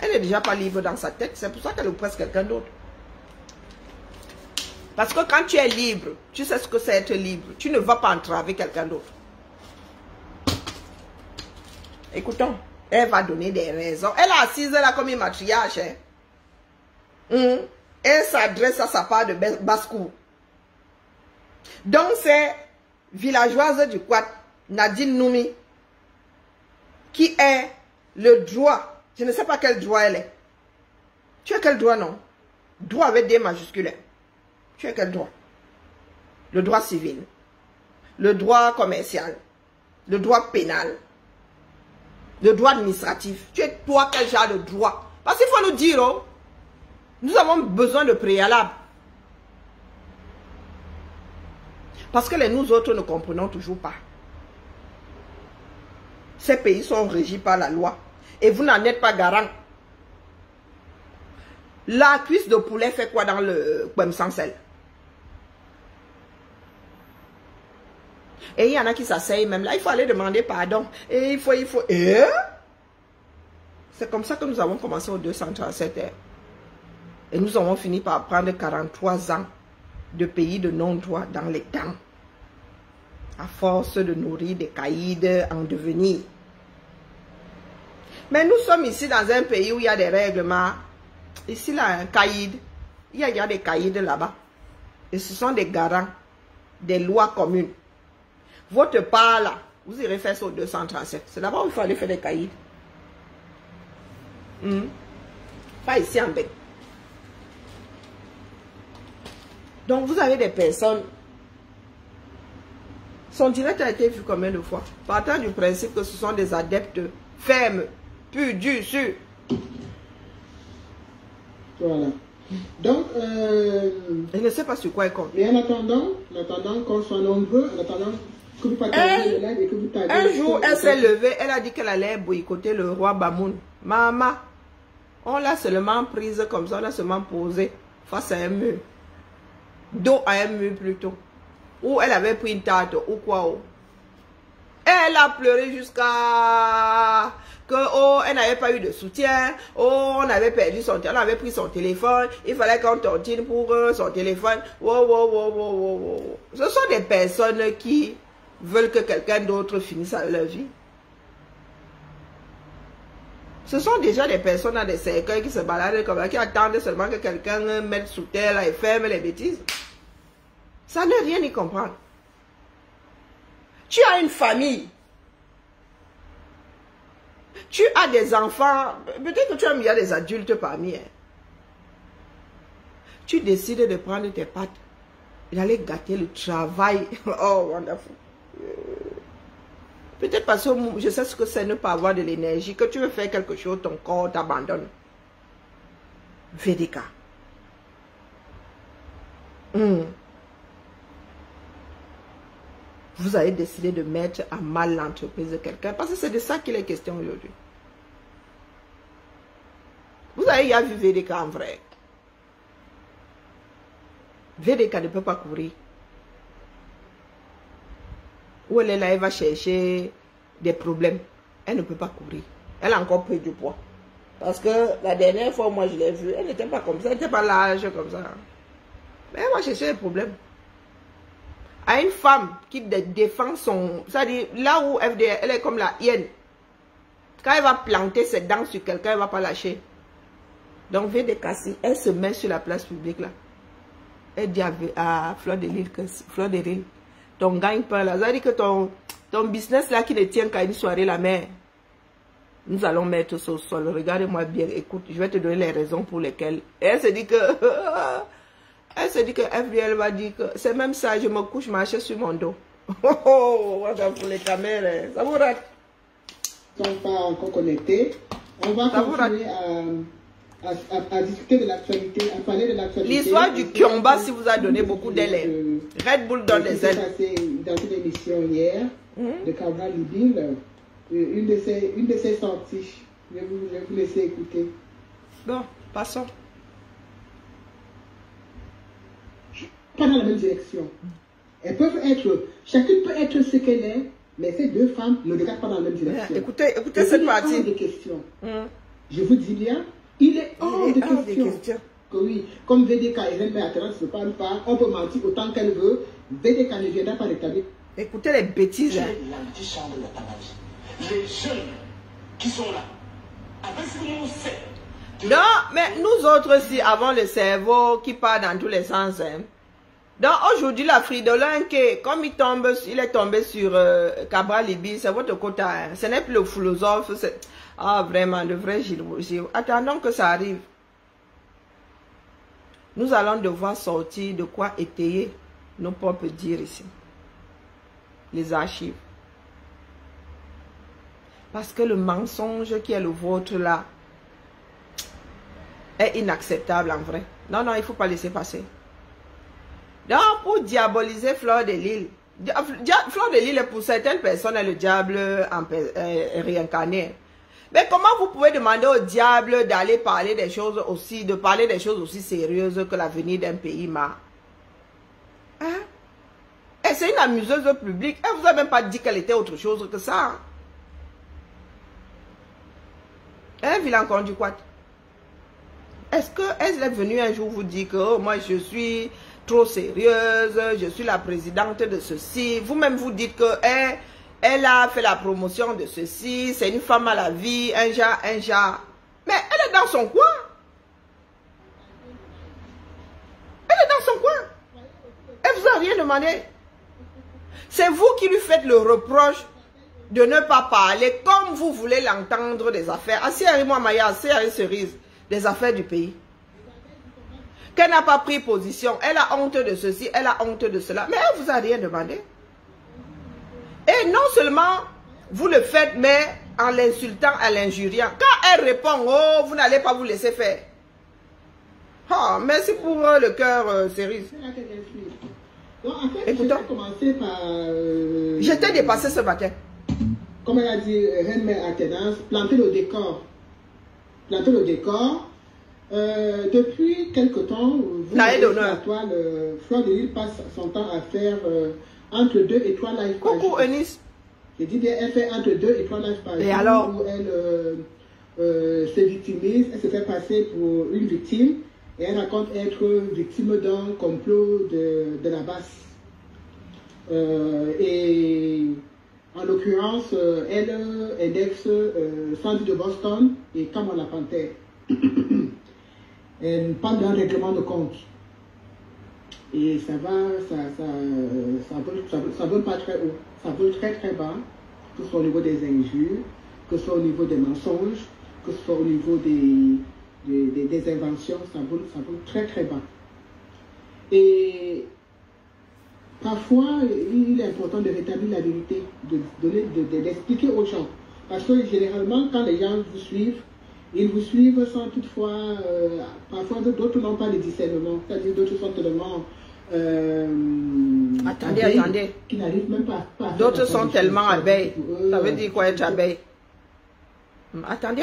Elle n'est déjà pas libre dans sa tête. C'est pour ça qu'elle oppresse quelqu'un d'autre. Parce que quand tu es libre, tu sais ce que c'est être libre. Tu ne vas pas entraver quelqu'un d'autre. Écoutons, elle va donner des raisons. Elle est assise là comme une matriarche. Elle s'adresse à sa part de basse-cour. Donc c'est villageoise du Quad, Nadine Noumi, qui est le droit. Je ne sais pas quel droit elle est. Tu as quel droit, non? Droit avec des majuscules. Tu as quel droit? Le droit civil, le droit commercial, le droit pénal, le droit administratif. Tu es toi quel genre de droit? Parce qu'il faut nous dire, oh, nous avons besoin de préalables. Parce que nous autres ne comprenons toujours pas. Ces pays sont régis par la loi. Et vous n'en êtes pas garant. La cuisse de poulet fait quoi dans le poème sans sel? Et il y en a qui s'asseyent même là. Il faut aller demander pardon. Et il faut. C'est comme ça que nous avons commencé au 237 heures. Et nous avons fini par prendre 43 ans de pays de non-droit dans les dents. À force de nourrir des caïds en devenir. Mais nous sommes ici dans un pays où il y a des règlements. Ici, là, un caïd. Il y a des caïds là-bas. Et ce sont des garants des lois communes. Votre part là, vous irez faire ça au 237. C'est là-bas où il faut aller faire des caïds. Pas ici en Bec. Donc vous avez des personnes. Son direct a été vu combien de fois? Partant du principe que ce sont des adeptes fermes, purs, durs, sûrs. Voilà. Donc, je ne sais pas sur quoi il compte. Mais en attendant qu'on soit nombreux, en attendant que vous partagez le live et que vous taguez. Un jour, elle s'est levée, elle a dit qu'elle allait boycotter le roi Bamoun. Maman, on l'a seulement prise comme ça, on l'a seulement posée face à un mur. Dos à un mur plutôt. Où elle avait pris une tarte ou quoi. Elle a pleuré jusqu'à que elle n'avait pas eu de soutien. On avait perdu son téléphone, on avait pris son téléphone. Il fallait qu'on tontine pour son téléphone. Ce sont des personnes qui veulent que quelqu'un d'autre finisse leur vie. Ce sont déjà des personnes dans des cercueils qui se baladent comme ça, qui attendent seulement que quelqu'un mette sous terre là, et ferme les bêtises. Ça ne rien y comprendre. Tu as une famille. Tu as des enfants. Peut-être que tu as mis des adultes parmi eux. Tu décides de prendre tes pattes et d'aller gâter le travail. Oh, wonderful. Peut-être parce que je sais ce que c'est ne pas avoir de l'énergie, que tu veux faire quelque chose, ton corps t'abandonne. Védica. Vous avez décidé de mettre à mal l'entreprise de quelqu'un. Parce que c'est de ça qu'il est question aujourd'hui. Vous avez déjà vu VDK en vrai. VDK ne peut pas courir. Où elle est là, elle va chercher des problèmes. Elle ne peut pas courir. Elle a encore pris du poids. Parce que la dernière fois, moi je l'ai vue, elle n'était pas comme ça, elle n'était pas large comme ça. Mais elle va chercher des problèmes. À une femme qui défend son... C'est-à-dire, là où FDR, elle est comme la hyène. Quand elle va planter ses dents sur quelqu'un, elle ne va pas lâcher. Donc, VDK, elle se met sur la place publique là. Elle dit à Fleur de Lys ton gagne-pain là. Ça veut dire que ton business là qui ne tient qu'à une soirée la mer. Nous allons mettre ça au sol. Regarde-moi bien. Écoute, je vais te donner les raisons pour lesquelles. Et elle se dit que... elle se dit que FBL va dire que... C'est même ça, je me couche, marche sur mon dos. Oh, pour les caméras. Ça vous rate. Ils ne sont pas encore connectés. On va continuer à discuter de l'actualité, à parler de l'actualité. L'histoire du Kiomba, si vous a donné beaucoup d'ailes. Red Bull donne des ailes. Dans une émission hier de Cabral Libye. Une de ses sorties. Je vais vous laisser écouter. Bon, passons. Pas dans la même direction. Elles peuvent être, chacune peut être ce qu'elle est, mais ces deux femmes ne regardent pas dans la même direction. Écoutez cette partie. Il est hors de question. Je vous dis bien, il est hors de question. Que oui, comme VDK et Reine Béatrice ne se parlent pas, on peut mentir autant qu'elle veut. VDK ne viendra pas rétablir. Écoutez les bêtises. Les jeunes qui sont là, avec ce qu'on sait. Non, mais nous autres aussi avons le cerveau qui part dans tous les sens. Hein. Donc aujourd'hui, la Fridolin, comme il est tombé sur Cabral Libye, c'est votre quota. Hein. Ce n'est plus le philosophe. Ah, vraiment, le vrai Gilles. Attendons que ça arrive. Nous allons devoir sortir de quoi étayer nos propres dires ici. Les archives. Parce que le mensonge qui est le vôtre là est inacceptable en vrai. Non, non, il ne faut pas laisser passer. Donc, pour diaboliser Fleur de Lille, Fleur de Lille, pour certaines personnes, est le diable réincarné. Mais comment vous pouvez demander au diable d'aller parler des choses aussi, de parler des choses aussi sérieuses que l'avenir d'un pays, hein? Et c'est une amuseuse publique. Elle ne vous a même pas dit qu'elle était autre chose que ça. Un vilain conduit quoi? Est-ce qu'elle est venue un jour vous dire que oh, moi je suis trop sérieuse, je suis la présidente de ceci. Vous-même vous dites que elle a fait la promotion de ceci, c'est une femme à la vie, un genre. Mais elle est dans son coin. Elle est dans son coin. Elle vous a rien demandé. C'est vous qui lui faites le reproche de ne pas parler comme vous voulez l'entendre des affaires. Moi, Maya, cerise, des affaires du pays. Qu'elle n'a pas pris position. Elle a honte de ceci, elle a honte de cela. Mais elle ne vous a rien demandé. Et non seulement vous le faites, mais en l'insultant, en l'injuriant. Quand elle répond, oh, vous n'allez pas vous laisser faire. Oh, merci pour le cœur, cerise. Donc, en fait, je vais commencer par... J'étais dépassée ce matin. Comme elle a dit, Reine Mère Athénas, planter le décor. Planter le décor. Depuis quelque temps, vous voyez la toile, Fleur de Lille passe son temps à faire entre 2 et 3 live pages. Coucou Eunice. Je dis bien, elle fait entre 2 et 3 live pages. Et alors? Où elle se victimise, elle se fait passer pour une victime et elle raconte être victime d'un complot de la basse. Et en l'occurrence, elle indexe Sandy de Boston et Cameron la Panthère. Elle parle d'un règlement de compte. Et ça va, ça vole pas très haut. Ça vole très très bas, que ce soit au niveau des injures, que ce soit au niveau des mensonges, que ce soit au niveau des inventions, ça vole très très bas. Et parfois, il est important de rétablir la vérité, d'expliquer aux gens. Parce que généralement, quand les gens vous suivent, ils vous suivent sans toutefois, parfois d'autres n'ont pas de discernement, c'est-à-dire d'autres sont tellement attendez. Qui n'arrivent même pas à d'autres sont tellement abeilles. Ça veut dire quoi être abeille? Attendez.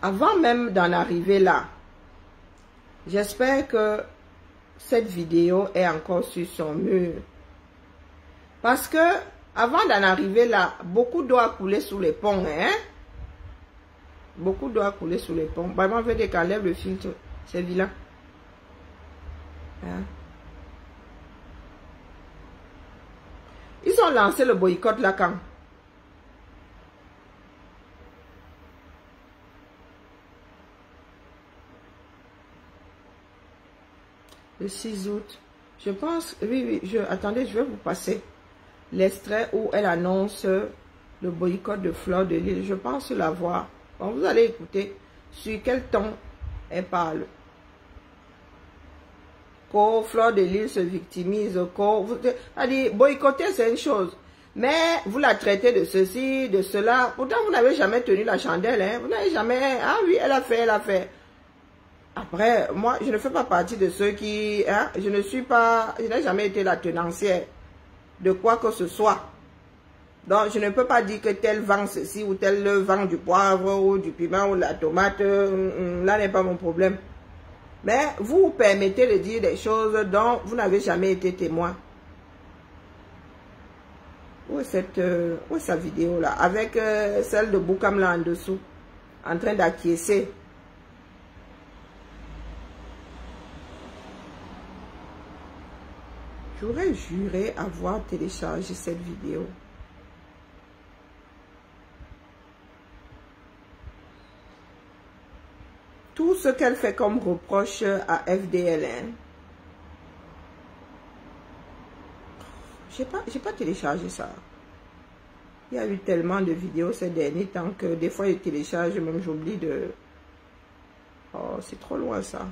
Avant même d'en arriver là, j'espère que cette vidéo est encore sur son mur. Parce que avant d'en arriver là, beaucoup d'eau a coulé sous les ponts, hein? Beaucoup d'eau a coulé sous les ponts. Vraiment, veut dire qu'enlève le filtre. C'est vilain. Hein? Ils ont lancé le boycott là quand? Le 6 août. Je pense, oui, attendez, je vais vous passer l'extrait où elle annonce le boycott de Fleur de Lys. Je pense l'avoir. Bon, vous allez écouter sur quel ton elle parle. Quand Fleur de Lys se victimise, boycotter c'est une chose. Mais vous la traitez de ceci, de cela. Pourtant, vous n'avez jamais tenu la chandelle. Hein? Vous n'avez jamais... Ah oui, elle a fait, elle a fait. Après, moi, je ne fais pas partie de ceux qui... Hein, je n'ai jamais été la tenancière de quoi que ce soit. Donc, je ne peux pas dire que tel vend ceci ou tel vend du poivre ou du piment ou de la tomate. Là n'est pas mon problème. Mais vous vous permettez de dire des choses dont vous n'avez jamais été témoin. Où est sa vidéo là? Avec celle de Boukam là en dessous. En train d'acquiescer. J'aurais juré avoir téléchargé cette vidéo. Tout ce qu'elle fait comme reproche à FDLN. J'ai pas téléchargé ça. Il y a eu tellement de vidéos ces derniers temps que des fois je télécharge, même j'oublie de... Oh, c'est trop loin ça.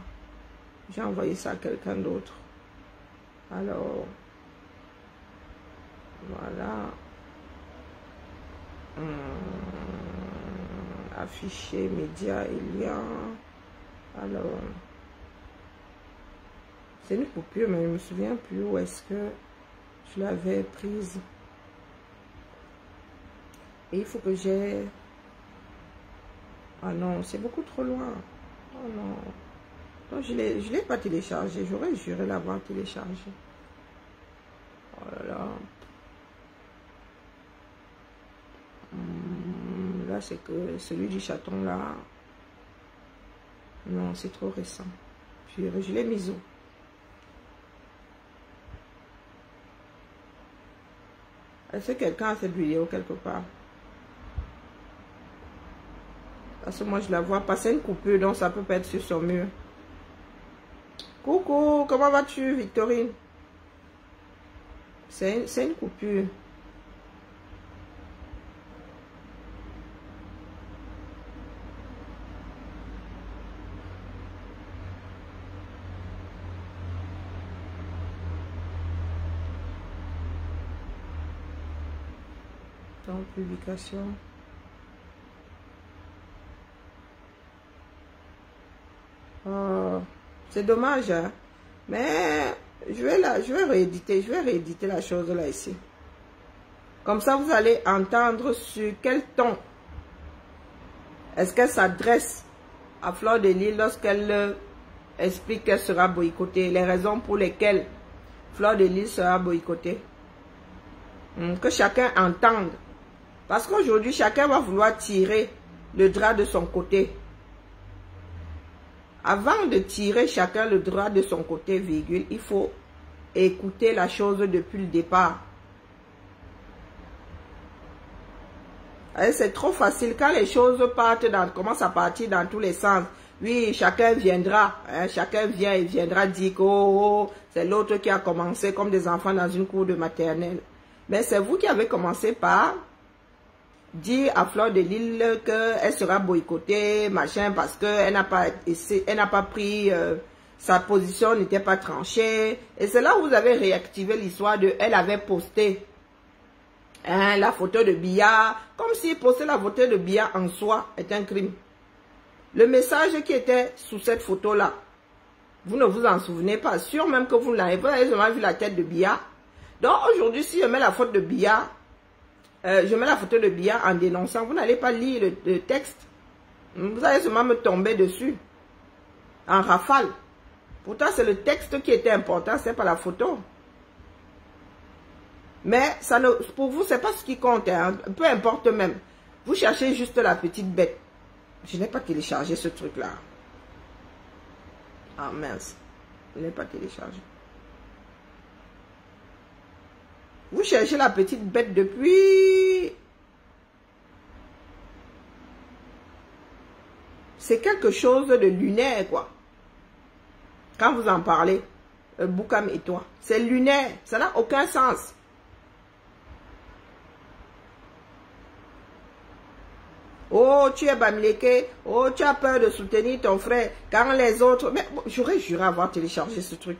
J'ai envoyé ça à quelqu'un d'autre. Alors, voilà. Afficher, médias, il y a... Alors, c'est une coupure, mais je ne me souviens plus où est-ce que je l'avais prise. Et il faut que j'ai... Ah non, c'est beaucoup trop loin. Oh non. Donc, je ne l'ai pas téléchargé. J'aurais juré l'avoir téléchargé. Oh là là. Là, c'est que celui du chaton, là. Non, c'est trop récent. Je l'ai mis où? Est-ce que quelqu'un a cette vidéo quelque part? Parce que moi, je la vois passer une coupure, donc ça peut pas être sur son mur. Coucou, comment vas-tu, Victorine? C'est une coupure. Dans publication. Oh, c'est dommage, hein? Mais je vais rééditer la chose là ici. Comme ça, vous allez entendre sur quel ton est-ce qu'elle s'adresse à Fleur de Lys lorsqu'elle explique qu'elle sera boycottée, les raisons pour lesquelles Fleur de Lys sera boycottée. Que chacun entende. Parce qu'aujourd'hui, chacun va vouloir tirer le drap de son côté. Avant de tirer chacun le drap de son côté, virgule, il faut écouter la chose depuis le départ. C'est trop facile quand les choses commencent à partir dans tous les sens. Oui, chacun viendra, hein, chacun vient et viendra dire que oh, c'est l'autre qui a commencé comme des enfants dans une cour de maternelle. Mais c'est vous qui avez commencé par dire à Fleur de Lys qu'elle sera boycottée, machin, parce qu'elle n'a pas pris, sa position n'était pas tranchée. Et c'est là où vous avez réactivé l'histoire de, elle avait posté hein, la photo de Biya, comme si poster la photo de Biya en soi est un crime. Le message qui était sous cette photo-là, vous ne vous en souvenez pas, sûr même que vous n'avez pas vu la tête de Biya. Donc aujourd'hui, si je mets la photo de Biya, je mets la photo de Biya en dénonçant, vous n'allez pas lire le texte. Vous allez seulement me tomber dessus. En rafale. Pourtant, c'est le texte qui était important, c'est pas la photo. Mais ça ne, pour vous, c'est pas ce qui compte. Hein. Peu importe même. Vous cherchez juste la petite bête. Je n'ai pas téléchargé ce truc-là. Ah mince. Je n'ai pas téléchargé. Vous cherchez la petite bête depuis... C'est quelque chose de lunaire, quoi. Quand vous en parlez. Boukam et toi. C'est lunaire. Ça n'a aucun sens. Oh, tu es Bamileke. Oh, tu as peur de soutenir ton frère. Quand les autres... Mais bon, j'aurais juré avoir téléchargé ce truc.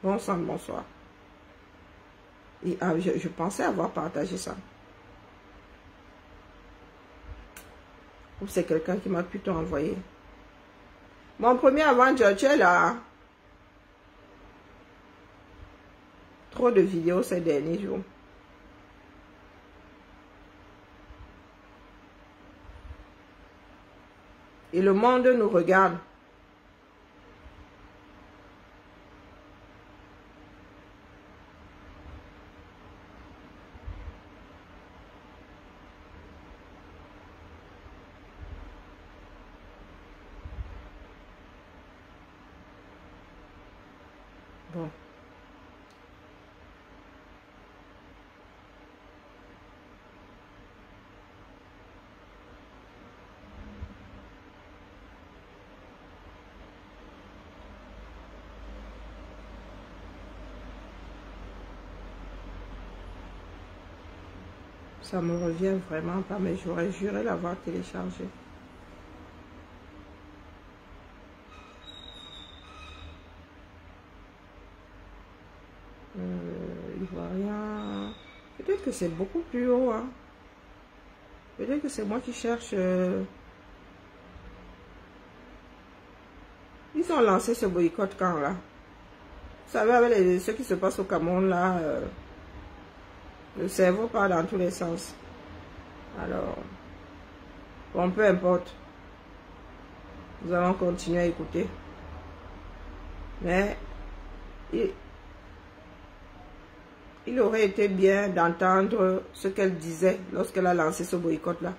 Bon sang, bonsoir. Et, je pensais avoir partagé ça. Ou c'est quelqu'un qui m'a plutôt envoyé. Mon premier Avenger, tu es là. Trop de vidéos ces derniers jours. Et le monde nous regarde. Bon. Ça me revient vraiment pas, mais j'aurais juré l'avoir téléchargé. Ivoirien. Peut-être que c'est beaucoup plus haut. Hein. Peut-être que c'est moi qui cherche. Ils ont lancé ce boycott quand là. Vous savez, avec ce qui se passe au Cameroun là. Le cerveau part dans tous les sens. Alors, bon, peu importe. Nous allons continuer à écouter. Mais, il aurait été bien d'entendre ce qu'elle disait lorsqu'elle a lancé ce boycott-là.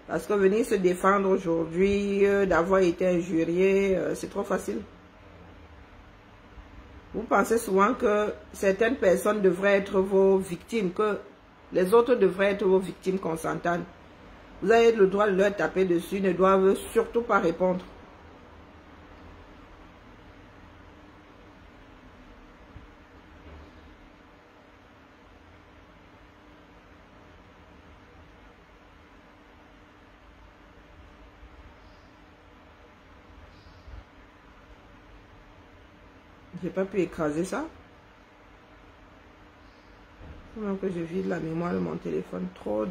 Parce que venir se défendre aujourd'hui, d'avoir été injurié, c'est trop facile. Vous pensez souvent que certaines personnes devraient être vos victimes, que les autres devraient être vos victimes consentantes. Vous avez le droit de leur taper dessus, ils ne doivent surtout pas répondre. J'ai pas pu écraser ça. Pendant que je vide la mémoire de mon téléphone. Trop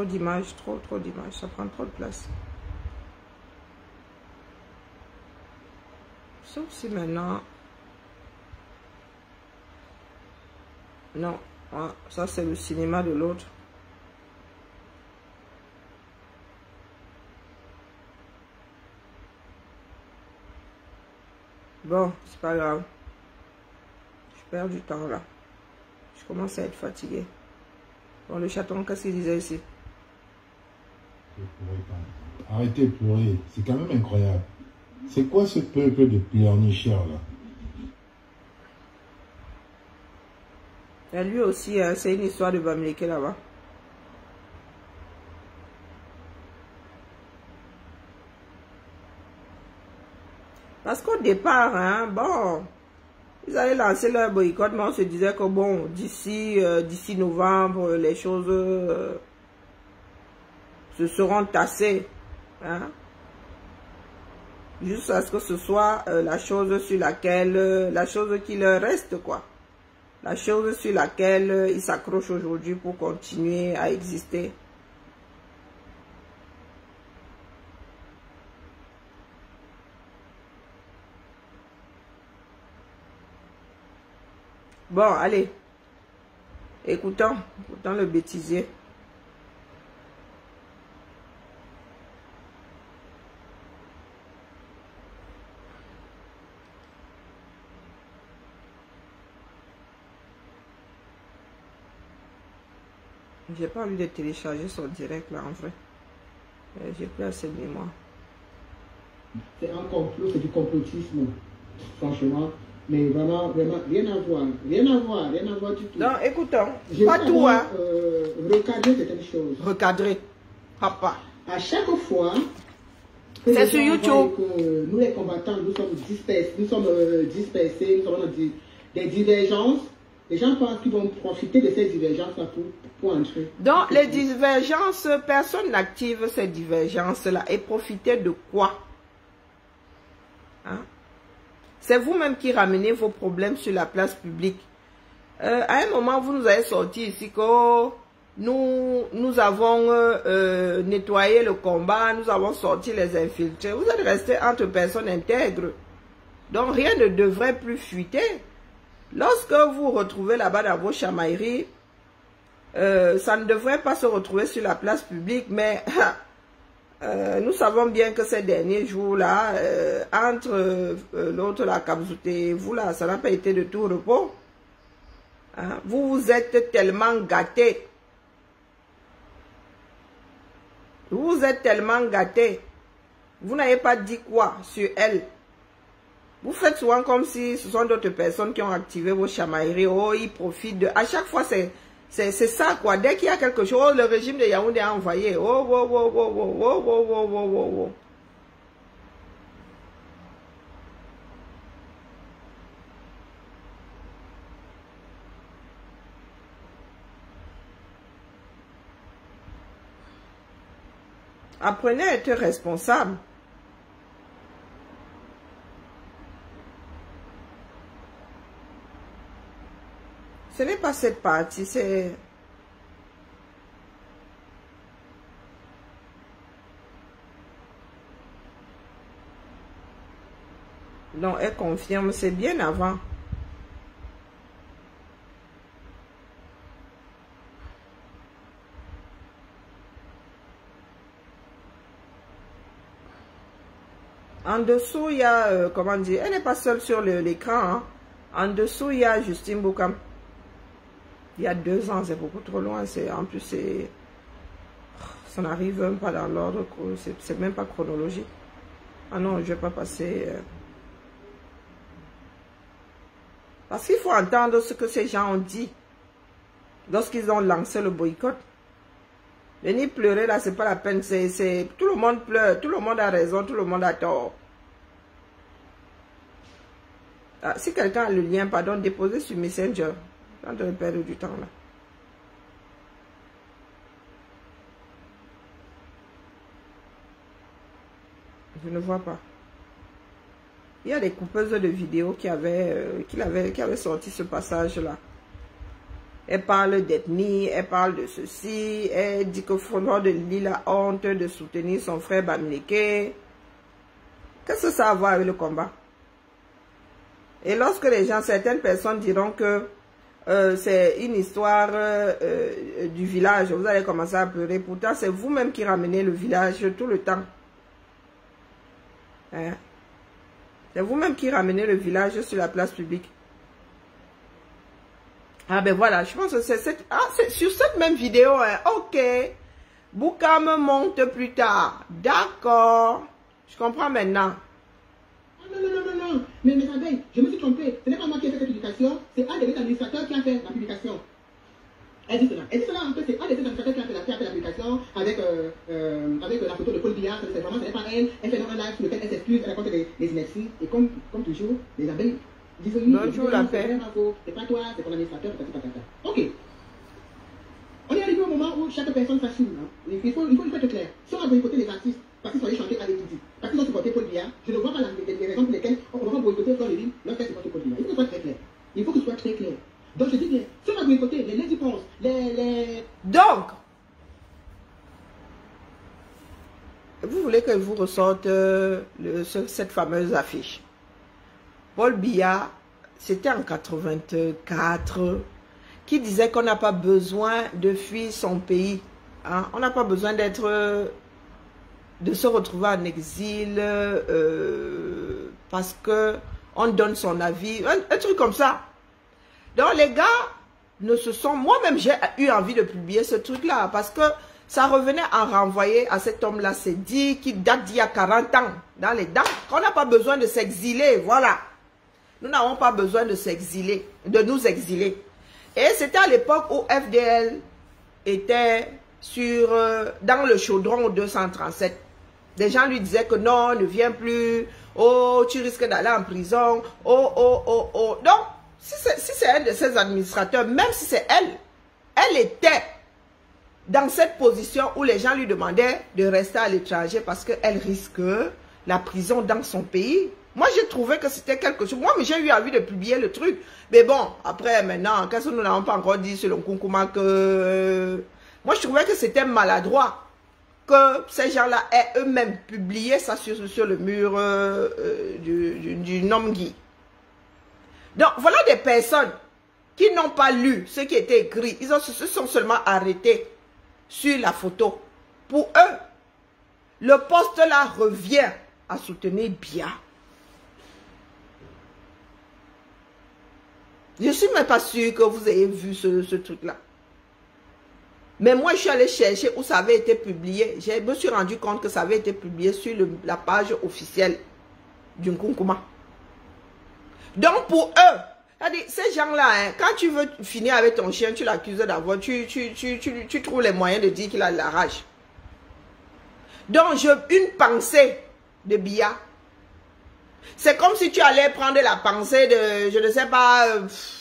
d'images, trop d'images. Ça prend trop de place. Sauf si maintenant... Non, ah, ça c'est le cinéma de l'autre. Bon, c'est pas grave. Je perds du temps là. Je commence à être fatigué. Bon, le chaton, qu'est-ce qu'il disait ici? Arrêtez de pleurer. C'est quand même incroyable. C'est quoi ce peuple de pleurnicheurs là? Et lui aussi, c'est une histoire de Bamileke là-bas. Parce qu'au départ, hein, bon, ils allaient lancer leur boycott, mais on se disait que bon, d'ici novembre, les choses se seront tassées. Hein, jusqu'à ce que ce soit la chose sur laquelle, la chose qui leur reste, quoi. La chose sur laquelle ils s'accrochent aujourd'hui pour continuer à exister. Bon, allez. Écoutons le bêtisier. J'ai pas envie de télécharger son direct là en vrai. J'ai plus assez de mémoire. C'est un complot, c'est du complotisme. Franchement. Mais vraiment, rien à voir du tout. Non, écoutons. Pas tout, hein. Recadrer certaines choses. Recadrer. Papa. À chaque fois C'est sur YouTube. Que nous les combattants, nous sommes dispersés, nous sommes dans des divergences. Les gens pensent qu'ils vont profiter de ces divergences-là pour entrer. Donc, les divergences, personne n'active ces divergences-là. Et profiter de quoi? Hein? C'est vous-même qui ramenez vos problèmes sur la place publique. À un moment, vous nous avez sorti ici que nous avons nettoyé le combat, nous avons sorti les infiltrés. Vous êtes restés entre personnes intègres. Donc, rien ne devrait plus fuiter. Lorsque vous vous retrouvez là-bas dans vos chamailleries, ça ne devrait pas se retrouver sur la place publique, mais nous savons bien que ces derniers jours-là, entre l'autre, la Kabzouté et vous, là, ça n'a pas été de tout repos. Hein? Vous vous êtes tellement gâtés. Vous vous êtes tellement gâtés. Vous n'avez pas dit quoi sur elle. Vous faites souvent comme si ce sont d'autres personnes qui ont activé vos chamailleries. Oh, ils profitent de... À chaque fois, c'est ça, quoi. Dès qu'il y a quelque chose, le régime de Yaoundé a envoyé. Oh, oh, oh, oh, oh, oh, oh, oh, oh, oh, oh. Apprenez à être responsable. Ce n'est pas cette partie, c'est... Non, elle confirme, c'est bien avant. En dessous, il y a, comment dire, elle n'est pas seule sur l'écran. Hein. En dessous, il y a Justine Boukam. Il y a 2 ans, c'est beaucoup trop loin. En plus, ça n'arrive même pas dans l'ordre. C'est même pas chronologique. Ah non, je ne vais pas passer. Parce qu'il faut entendre ce que ces gens ont dit lorsqu'ils ont lancé le boycott. Venir pleurer là, c'est pas la peine. Tout le monde pleure, tout le monde a raison, tout le monde a tort. Ah, si quelqu'un a le lien, pardon, déposez sur Messenger. Tant de perdre du temps là. Je ne vois pas. Il y a des coupeuses de vidéos qui avaient sorti ce passage-là. Elle parle d'ethnie, elle parle de ceci, elle dit que Fondor de Lille a honte de soutenir son frère Bamileke. Qu'est-ce que ça a à voir avec le combat? Et lorsque les gens, certaines personnes diront que c'est une histoire du village, vous allez commencer à pleurer. Pourtant, c'est vous-même qui ramenez le village tout le temps. Hein? C'est vous-même qui ramenez le village sur la place publique. Ah ben voilà, je pense que c'est sur cette même vidéo. Hein. Ok. Boukam monte plus tard. D'accord. Je comprends maintenant. Non. Mais attendez, je me suis trompée. Ce n'est pas moi qui ai fait cette publication. C'est un des administrateurs qui a fait la publication. Elle dit cela en fait, c'est un des administrateurs qui a fait la publication avec la photo de Paul Biya. C'est vraiment, ce n'est pas elle. Elle fait dans un live sur lequel elle s'excuse, elle raconte les inerties. Et comme toujours, les abeilles disent oui, c'est pas toi, c'est ton administrateur, ok. On est arrivé au moment où chaque personne s'assume. Hein. Il faut être clair. Si on a boycotté les artistes, parce qu'ils sont allés chanter avec Didi, parce qu'ils ont supporté Paul Biya, je ne vois pas les raisons pour lesquelles on va boycotter Fleur de Lille lorsqu'elle supporte Paul Biya. Il faut que ce soit très clair. Il faut que ce soit très clair. Donc je dis bien, si on a boycotté les Lady Ponce, Donc, vous voulez que je vous ressorte cette fameuse affiche. Paul Biya, c'était en 84, qui disait qu'on n'a pas besoin de fuir son pays. Hein? On n'a pas besoin de se retrouver en exil parce que on donne son avis. Un truc comme ça. Donc les gars ne se sont... Moi-même, j'ai eu envie de publier ce truc-là parce que ça revenait à renvoyer à cet homme-là, c'est dit, qui date d'il y a 40 ans, dans les dents, qu'on n'a pas besoin de s'exiler, voilà. Nous n'avons pas besoin de s'exiler, de nous exiler. Et c'était à l'époque où FDL était dans le chaudron 237. Des gens lui disaient que non, ne viens plus. Oh, tu risques d'aller en prison. Oh, oh, oh, oh. Donc, si c'est un de ses administrateurs, même si c'est elle, elle était dans cette position où les gens lui demandaient de rester à l'étranger parce qu'elle risque la prison dans son pays. Moi, j'ai trouvé que c'était quelque chose. Moi, j'ai eu envie de publier le truc. Mais bon, après, maintenant, qu'est-ce que nous n'avons pas encore dit sur le Nkunkuma que... Moi, je trouvais que c'était maladroit que ces gens-là aient eux-mêmes publié ça sur le mur du Nomgui. Donc, voilà des personnes qui n'ont pas lu ce qui était écrit. Ils se sont seulement arrêtés sur la photo. Pour eux, le poste-là revient à soutenir Biya. Je ne suis même pas sûre que vous ayez vu ce truc-là. Mais moi, je suis allée chercher où ça avait été publié. Je me suis rendu compte que ça avait été publié sur la page officielle du Nkunkuma. Donc, pour eux, ces gens-là, hein, quand tu veux finir avec ton chien, tu l'accuses d'avoir, tu trouves les moyens de dire qu'il a de la rage. Donc, une pensée de Biya. C'est comme si tu allais prendre la pensée de, je ne sais pas,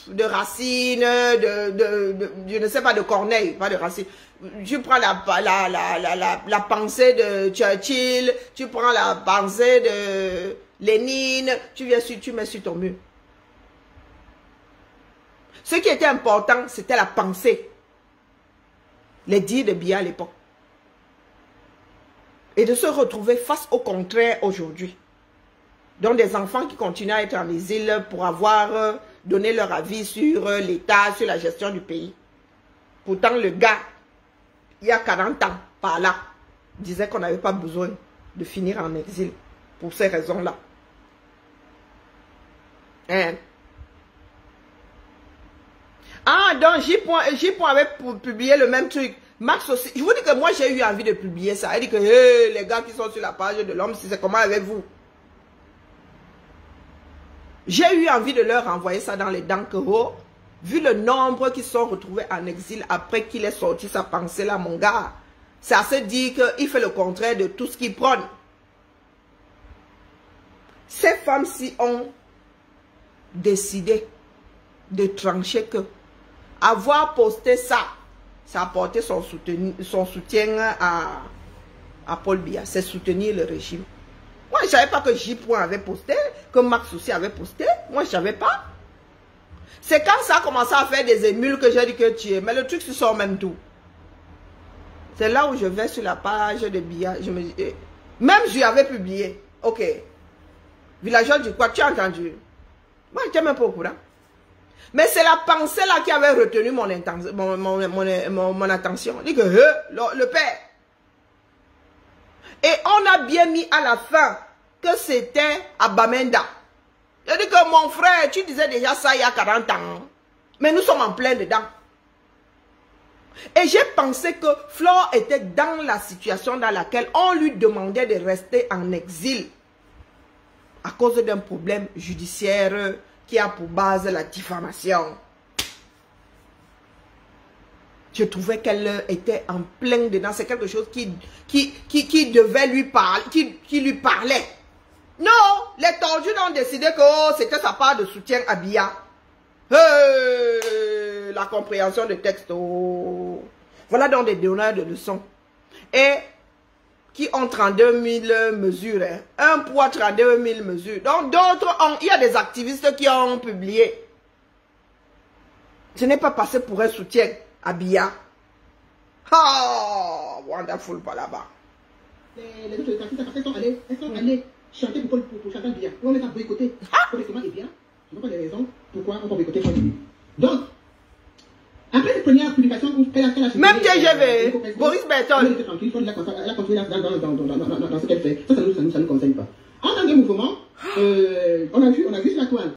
de Racine, je ne sais pas, de Corneille, pas de Racine. Tu prends la pensée de Churchill, tu prends la pensée de Lénine, tu mets sur ton mur. Ce qui était important, c'était la pensée. Les dires de Biya à l'époque. Et de se retrouver face au contraire aujourd'hui. Donc des enfants qui continuent à être en exil pour avoir donné leur avis sur l'État, sur la gestion du pays. Pourtant le gars, il y a 40 ans, par là, disait qu'on n'avait pas besoin de finir en exil pour ces raisons-là. Hein? Ah, donc J. avait publié le même truc. Max aussi. Je vous dis que moi j'ai eu envie de publier ça. Il dit que hey, les gars qui sont sur la page de l'homme, si c'est comment avec vous? J'ai eu envie de leur envoyer ça dans les dents que, oh, vu le nombre qui sont retrouvés en exil après qu'il ait sorti sa pensée là, mon gars, ça se dit qu'il fait le contraire de tout ce qu'il prône. Ces femmes-ci ont décidé de trancher que avoir posté ça, ça a apporté son soutien à Paul Biya, c'est soutenir le régime. Moi, je ne savais pas que J. avait posté, que Max aussi avait posté. Moi, je ne savais pas. C'est quand ça a commencé à faire des émules que j'ai dit que tu es. Mais le truc se sort même tout. C'est là où je vais sur la page de Biya. Je me dis, même je lui avais publié. Ok. Villageois du quoi, tu as entendu? Moi, je n'étais même pas au courant. Mais c'est la pensée là qui avait retenu mon attention. Je dis que le père. Et on a bien mis à la fin que c'était à Bamenda. Je dis que mon frère, tu disais déjà ça il y a 40 ans. Mais nous sommes en plein dedans. Et j'ai pensé que Flore était dans la situation dans laquelle on lui demandait de rester en exil. À cause d'un problème judiciaire qui a pour base la diffamation. Je trouvais qu'elle était en plein dedans. C'est quelque chose qui devait lui parler, qui lui parlait. Non, les tordus ont décidé que oh, c'était sa part de soutien à Biya. La compréhension de texte. Oh. Voilà donc des donneurs de leçons. Et qui ont 32 000 mesures. Hein. Un poids 32 000 mesures. Donc d'autres, il y a des activistes qui ont publié. Ce n'est pas passé pour un soutien à Biya. Oh, wonderful par là-bas. Les autres artistes sont allés chanter pour chanter Biya. On les a boycottés. Correctement et bien. Je ne vois pas les raisons pourquoi on va boycotter Biya. Donc, après cette première publication, même TGV, Boris Berton. Elle a continué dans ce qu'elle fait. Ça ne nous concerne pas. En tant que mouvement, on a vu sur la toile.